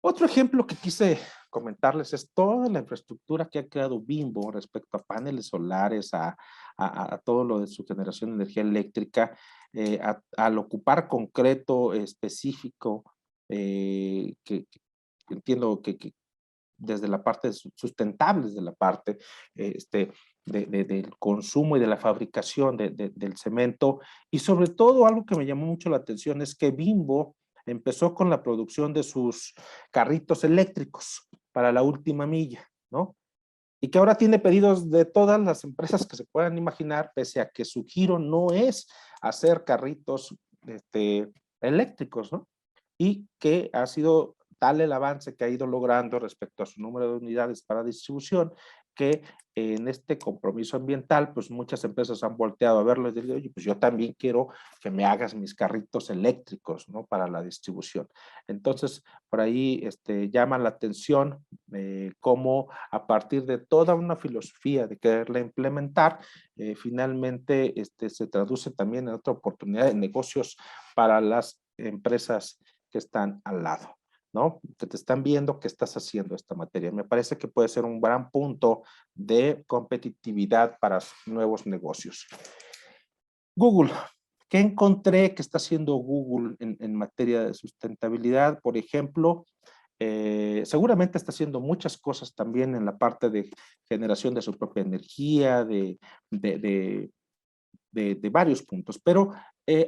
Otro ejemplo que quise comentarles es toda la infraestructura que ha creado Bimbo respecto a paneles solares, a todo lo de su generación de energía eléctrica, al ocupar concreto específico, que entiendo que desde la parte sustentable, desde la parte del consumo y de la fabricación del cemento, y sobre todo algo que me llamó mucho la atención es que Bimbo empezó con la producción de sus carritos eléctricos para la última milla, ¿no? Y que ahora tiene pedidos de todas las empresas que se puedan imaginar, pese a que su giro no es hacer carritos eléctricos, ¿no? Y que ha sido tal el avance que ha ido logrando respecto a su número de unidades para distribución, que en este compromiso ambiental, pues muchas empresas han volteado a verlo y dicen, oye, pues yo también quiero que me hagas mis carritos eléctricos, ¿no? Para la distribución. Entonces, por ahí llama la atención cómo a partir de toda una filosofía de quererla implementar, finalmente se traduce también en otra oportunidad de negocios para las empresas que están al lado, ¿no? Que te están viendo que estás haciendo esta materia. Me parece que puede ser un gran punto de competitividad para nuevos negocios. Google. ¿Qué encontré que está haciendo Google en materia de sustentabilidad? Por ejemplo, seguramente está haciendo muchas cosas también en la parte de generación de su propia energía, de varios puntos, pero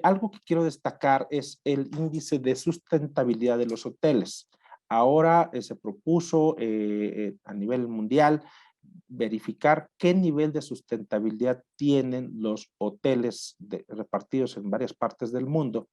algo que quiero destacar es el índice de sustentabilidad de los hoteles. Ahora se propuso a nivel mundial verificar qué nivel de sustentabilidad tienen los hoteles repartidos en varias partes del mundo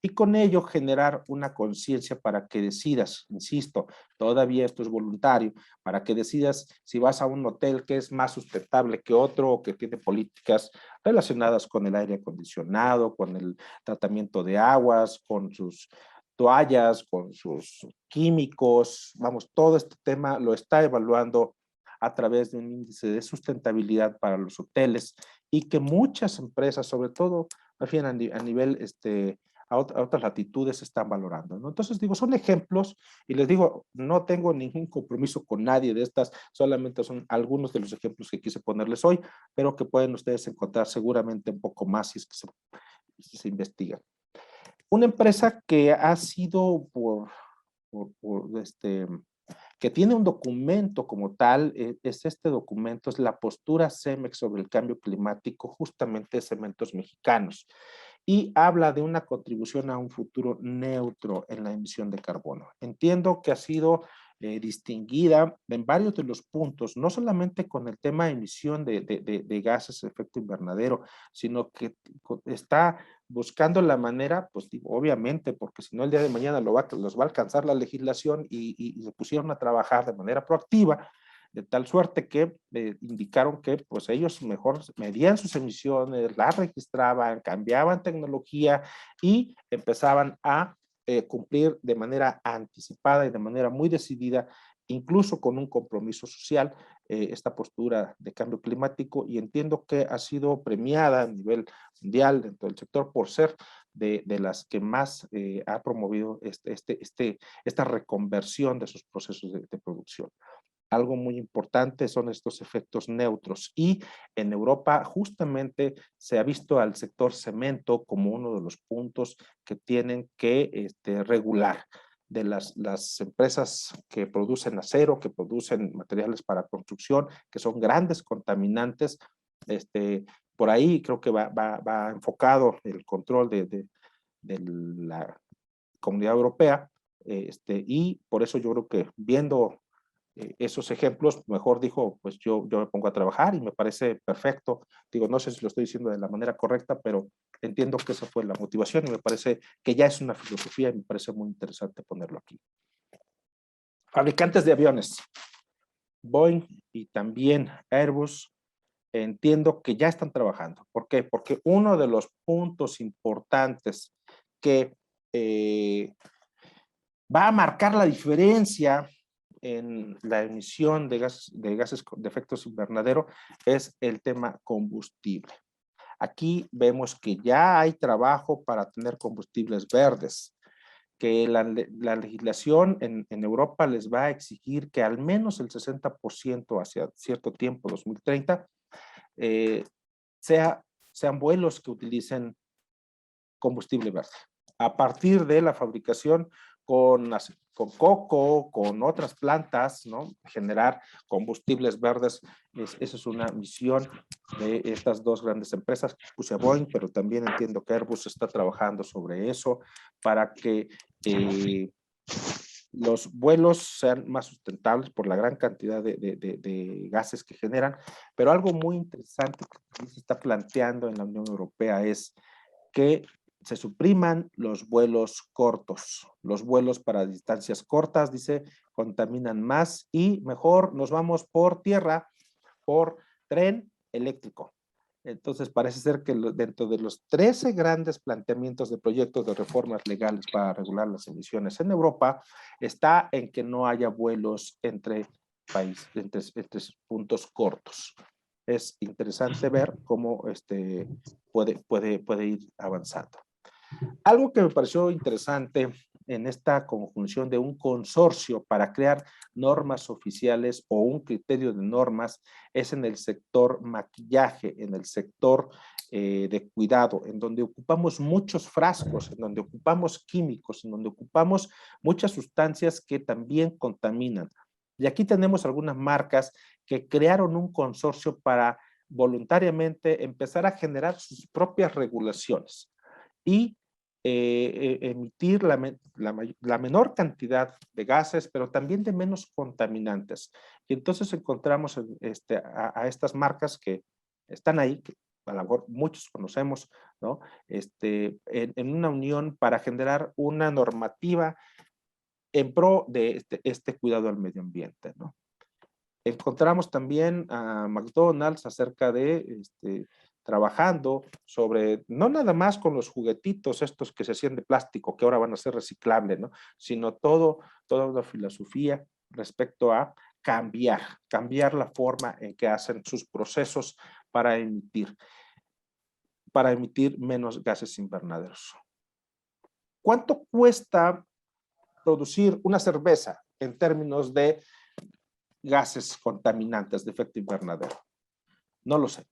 y con ello generar una conciencia para que decidas, insisto, todavía esto es voluntario, para que decidas si vas a un hotel que es más sustentable que otro o que tiene políticas relacionadas con el aire acondicionado, con el tratamiento de aguas, con sus toallas, con sus químicos, vamos, todo este tema lo está evaluando a través de un índice de sustentabilidad para los hoteles y que muchas empresas, sobre todo, a nivel a otras latitudes se están valorando, ¿no? Entonces digo, son ejemplos y les digo, no tengo ningún compromiso con nadie de estas, solamente son algunos de los ejemplos que quise ponerles hoy, pero que pueden ustedes encontrar seguramente un poco más si es que se investigan. Una empresa que ha sido que tiene un documento como tal, es este documento, es la postura CEMEX sobre el cambio climático, justamente de Cementos Mexicanos, y habla de una contribución a un futuro neutro en la emisión de carbono. Entiendo que ha sido distinguida en varios de los puntos, no solamente con el tema de emisión de gases de efecto invernadero, sino que está buscando la manera, pues digo, obviamente, porque si no el día de mañana los va a alcanzar la legislación y se pusieron a trabajar de manera proactiva, de tal suerte que indicaron que pues ellos mejor medían sus emisiones, las registraban, cambiaban tecnología y empezaban a cumplir de manera anticipada y de manera muy decidida incluso con un compromiso social, esta postura de cambio climático, y entiendo que ha sido premiada a nivel mundial dentro del sector por ser de las que más ha promovido esta reconversión de sus procesos de producción. Algo muy importante son estos efectos neutros, y en Europa justamente se ha visto al sector cemento como uno de los puntos que tienen que regular. De las empresas que producen acero, que producen materiales para construcción, que son grandes contaminantes, por ahí creo que va enfocado el control de la Comunidad Europea, y por eso yo creo que viendo esos ejemplos, mejor dijo, pues yo me pongo a trabajar, y me parece perfecto. Digo, no sé si lo estoy diciendo de la manera correcta, pero entiendo que esa fue la motivación, y me parece que ya es una filosofía, y me parece muy interesante ponerlo aquí. Fabricantes de aviones, Boeing y también Airbus, entiendo que ya están trabajando. ¿Por qué? Porque uno de los puntos importantes que va a marcar la diferencia en la emisión de gases de efectos invernadero es el tema combustible. Aquí vemos que ya hay trabajo para tener combustibles verdes, que la legislación en Europa les va a exigir que al menos el 60% hacia cierto tiempo, 2030, sean vuelos que utilicen combustible verde. A partir de la fabricación con coco, con otras plantas, ¿no? Generar combustibles verdes, esa es una misión de estas dos grandes empresas, que puse a Boeing, pero también entiendo que Airbus está trabajando sobre eso para que los vuelos sean más sustentables por la gran cantidad de gases que generan. Pero algo muy interesante que se está planteando en la Unión Europea es que se supriman los vuelos cortos. Los vuelos para distancias cortas, dice, contaminan más, y mejor nos vamos por tierra, por tren eléctrico. Entonces parece ser que dentro de los 13 grandes planteamientos de proyectos de reformas legales para regular las emisiones en Europa, está en que no haya vuelos entre países, entre puntos cortos. Es interesante ver cómo puede ir avanzando. Algo que me pareció interesante en esta conjunción de un consorcio para crear normas oficiales o un criterio de normas es en el sector maquillaje, en el sector de cuidado, en donde ocupamos muchos frascos, en donde ocupamos químicos, en donde ocupamos muchas sustancias que también contaminan. Y aquí tenemos algunas marcas que crearon un consorcio para voluntariamente empezar a generar sus propias regulaciones y emitir la menor cantidad de gases, pero también de menos contaminantes. Y entonces encontramos a estas marcas que están ahí, que a lo mejor muchos conocemos, ¿no? En una unión para generar una normativa en pro de este cuidado al medio ambiente, ¿no? Encontramos también a McDonald's acerca de trabajando sobre, no nada más con los juguetitos estos que se hacían de plástico, que ahora van a ser reciclables, ¿no? Sino toda una filosofía respecto a cambiar la forma en que hacen sus procesos para emitir menos gases invernaderos. ¿Cuánto cuesta producir una cerveza en términos de gases contaminantes de efecto invernadero? No lo sé.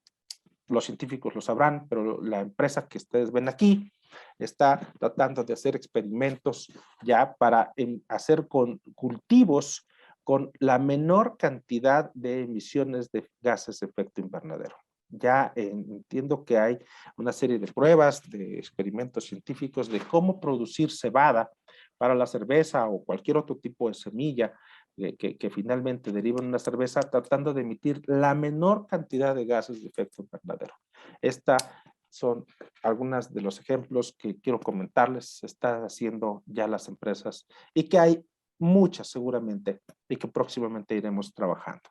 Los científicos lo sabrán, pero la empresa que ustedes ven aquí está tratando de hacer experimentos ya para hacer cultivos con la menor cantidad de emisiones de gases de efecto invernadero. Ya entiendo que hay una serie de pruebas, de experimentos científicos de cómo producir cebada para la cerveza o cualquier otro tipo de semilla que finalmente derivan una cerveza, tratando de emitir la menor cantidad de gases de efecto invernadero. Estas son algunos de los ejemplos que quiero comentarles, están haciendo ya las empresas y que hay muchas seguramente y que próximamente iremos trabajando.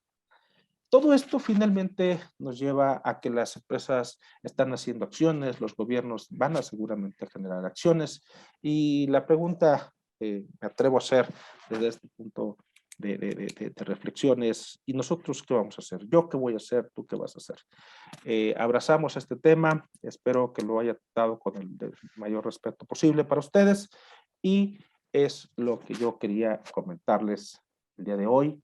Todo esto finalmente nos lleva a que las empresas están haciendo acciones, los gobiernos van a seguramente generar acciones, y la pregunta me atrevo a hacer desde este punto de reflexiones. ¿Y nosotros qué vamos a hacer? ¿Yo qué voy a hacer? ¿Tú qué vas a hacer? Abrazamos este tema, espero que lo haya tratado con el mayor respeto posible para ustedes, y es lo que yo quería comentarles el día de hoy,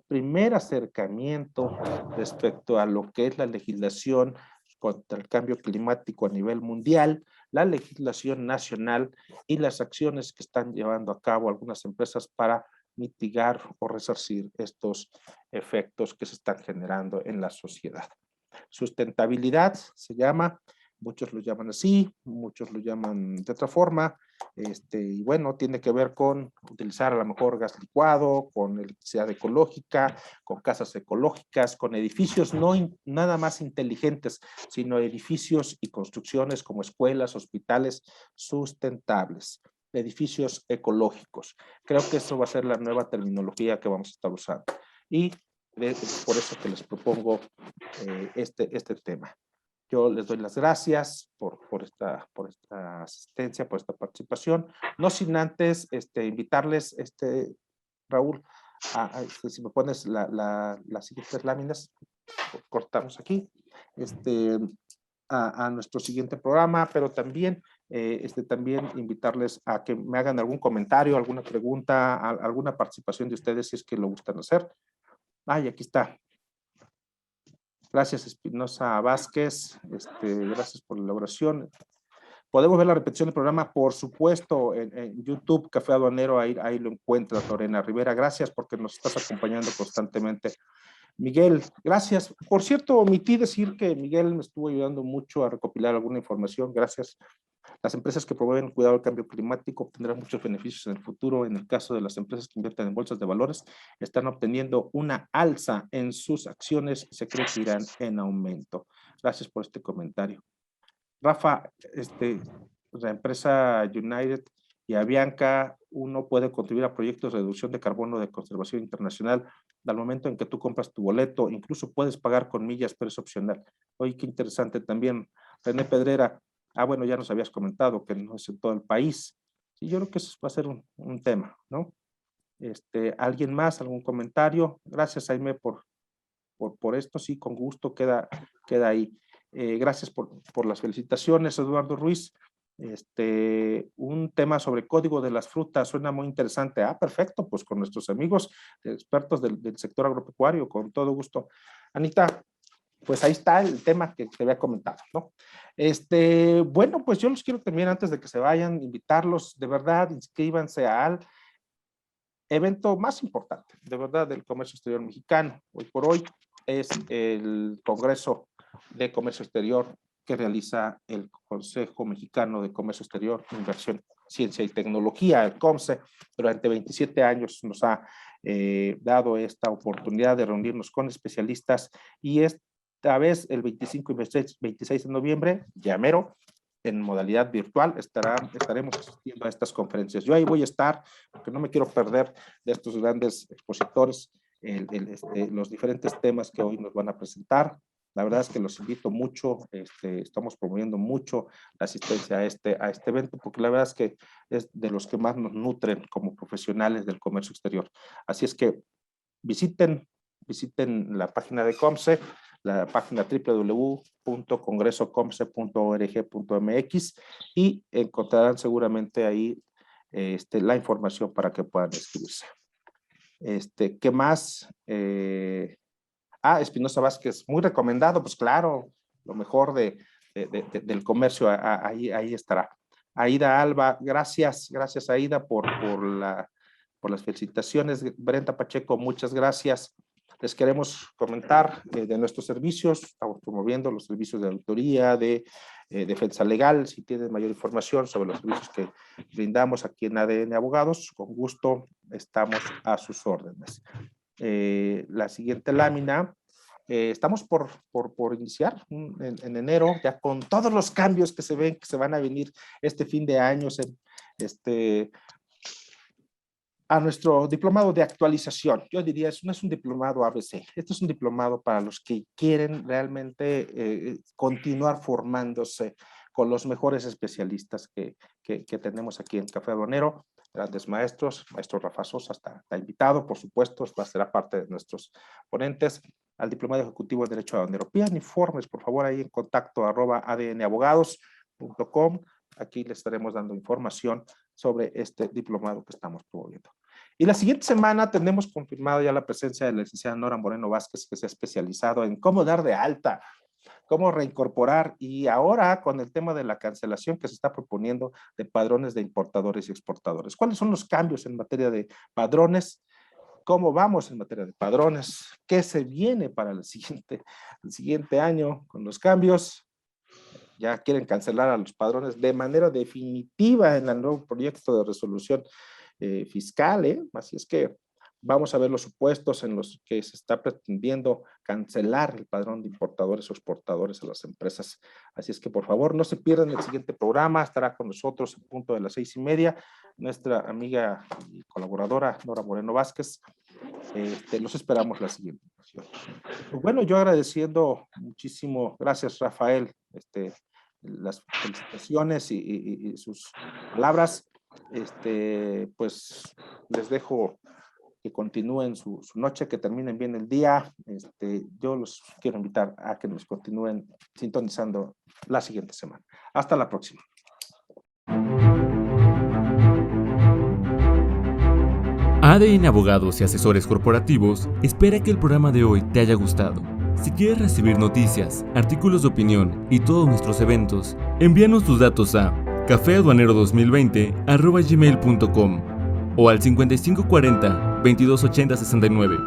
primer acercamiento respecto a lo que es la legislación contra el cambio climático a nivel mundial, la legislación nacional y las acciones que están llevando a cabo algunas empresas para mitigar o resarcir estos efectos que se están generando en la sociedad. Sustentabilidad se llama, muchos lo llaman así, muchos lo llaman de otra forma, y bueno, tiene que ver con utilizar a lo mejor gas licuado, con electricidad ecológica, con casas ecológicas, con edificios no nada más inteligentes, sino edificios y construcciones como escuelas, hospitales sustentables, edificios ecológicos. Creo que eso va a ser la nueva terminología que vamos a estar usando. Y es por eso que les propongo este tema. Yo les doy las gracias por esta asistencia, por esta participación. No sin antes invitarles, Raúl, si me pones las siguientes láminas, cortamos aquí, a nuestro siguiente programa, pero también, también invitarles a que me hagan algún comentario, alguna pregunta, alguna participación de ustedes si es que lo gustan hacer. Ay, aquí está. Gracias, Espinosa Vázquez. Gracias por la elaboración. Podemos ver la repetición del programa, por supuesto, en YouTube, Café Aduanero, ahí lo encuentra Lorena Rivera. Gracias porque nos estás acompañando constantemente. Miguel, gracias. Por cierto, omití decir que Miguel me estuvo ayudando mucho a recopilar alguna información. Gracias. Las empresas que promueven cuidado del cambio climático obtendrán muchos beneficios en el futuro. En el caso de las empresas que invierten en bolsas de valores, están obteniendo una alza en sus acciones y se cree que irán en aumento. Gracias por este comentario. Rafa, la empresa United y Avianca, uno puede contribuir a proyectos de reducción de carbono de conservación internacional al momento en que tú compras tu boleto. Incluso puedes pagar con millas, pero es opcional. Oye, qué interesante también. René Pedrera, bueno, ya nos habías comentado que no es en todo el país. Sí, yo creo que eso va a ser un tema, ¿no? ¿Alguien más? ¿Algún comentario? Gracias, Jaime, por esto. Sí, con gusto queda ahí. Gracias por las felicitaciones, Eduardo Ruiz. Un tema sobre código de las frutas suena muy interesante. Perfecto, pues con nuestros amigos expertos del sector agropecuario, con todo gusto. Anita, pues ahí está el tema que te había comentado, ¿no? Bueno, pues yo los quiero también, antes de que se vayan, invitarlos, de verdad, inscríbanse al evento más importante, de verdad, del comercio exterior mexicano. Hoy por hoy es el Congreso de Comercio Exterior que realiza el Consejo Mexicano de Comercio Exterior, Inversión, Ciencia y Tecnología, el COMCE. Durante 27 años nos ha dado esta oportunidad de reunirnos con especialistas, y esta vez el 25 y 26 de noviembre, ya mero, en modalidad virtual, estaremos asistiendo a estas conferencias. Yo ahí voy a estar, porque no me quiero perder de estos grandes expositores, los diferentes temas que hoy nos van a presentar. La verdad es que los invito mucho, estamos promoviendo mucho la asistencia a este evento, porque la verdad es que es de los que más nos nutren como profesionales del comercio exterior. Así es que visiten la página de COMCE, la página www.congresocomce.org.mx, y encontrarán seguramente ahí la información para que puedan inscribirse. ¿Qué más? Espinosa Vázquez, muy recomendado, pues claro, lo mejor del comercio, ahí estará. Aida Alba, gracias Aida por las felicitaciones. Brenda Pacheco, muchas gracias. Les queremos comentar de nuestros servicios. Estamos promoviendo los servicios de auditoría, de defensa legal. Si tienen mayor información sobre los servicios que brindamos aquí en ADN Abogados, con gusto estamos a sus órdenes. La siguiente lámina, estamos por iniciar en enero, ya con todos los cambios que se ven, que se van a venir este fin de año, a nuestro diplomado de actualización. Yo diría, no es un diplomado ABC, esto es un diplomado para los que quieren realmente continuar formándose con los mejores especialistas que tenemos aquí en Café Aduanero. grandes maestros, maestro Rafa Sosa está invitado, por supuesto, será parte de nuestros ponentes, al Diplomado Ejecutivo de Derecho Aduanero. Pidan informes, por favor, ahí en contacto @adnabogados.com. Aquí les estaremos dando información sobre este diplomado que estamos promoviendo. Y la siguiente semana tenemos confirmado ya la presencia de la licenciada Nora Moreno Vázquez, que se ha especializado en cómo dar de alta, cómo reincorporar, y ahora con el tema de la cancelación que se está proponiendo de padrones de importadores y exportadores. ¿Cuáles son los cambios en materia de padrones? ¿Cómo vamos en materia de padrones? ¿Qué se viene para el siguiente año con los cambios? Ya quieren cancelar a los padrones de manera definitiva en el nuevo proyecto de resolución fiscal, Así es que vamos a ver los supuestos en los que se está pretendiendo cancelar el padrón de importadores o exportadores a las empresas. Así es que, por favor, no se pierdan el siguiente programa. Estará con nosotros a punto de las 6:30 nuestra amiga y colaboradora Nora Moreno Vázquez. Los esperamos la siguiente ocasión. Pues bueno, yo agradeciendo muchísimo, gracias Rafael, las felicitaciones y sus palabras. Pues les dejo que continúen su noche, que terminen bien el día. Yo los quiero invitar a que nos continúen sintonizando la siguiente semana. Hasta la próxima. ADN Abogados y Asesores Corporativos espera que el programa de hoy te haya gustado. Si quieres recibir noticias, artículos de opinión y todos nuestros eventos, envíanos tus datos a cafeaduanero2020@gmail.com o al 5540-2280-69,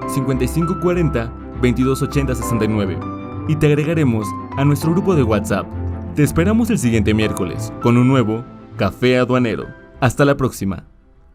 5540-2280-69, y te agregaremos a nuestro grupo de WhatsApp. Te esperamos el siguiente miércoles con un nuevo Café Aduanero. Hasta la próxima.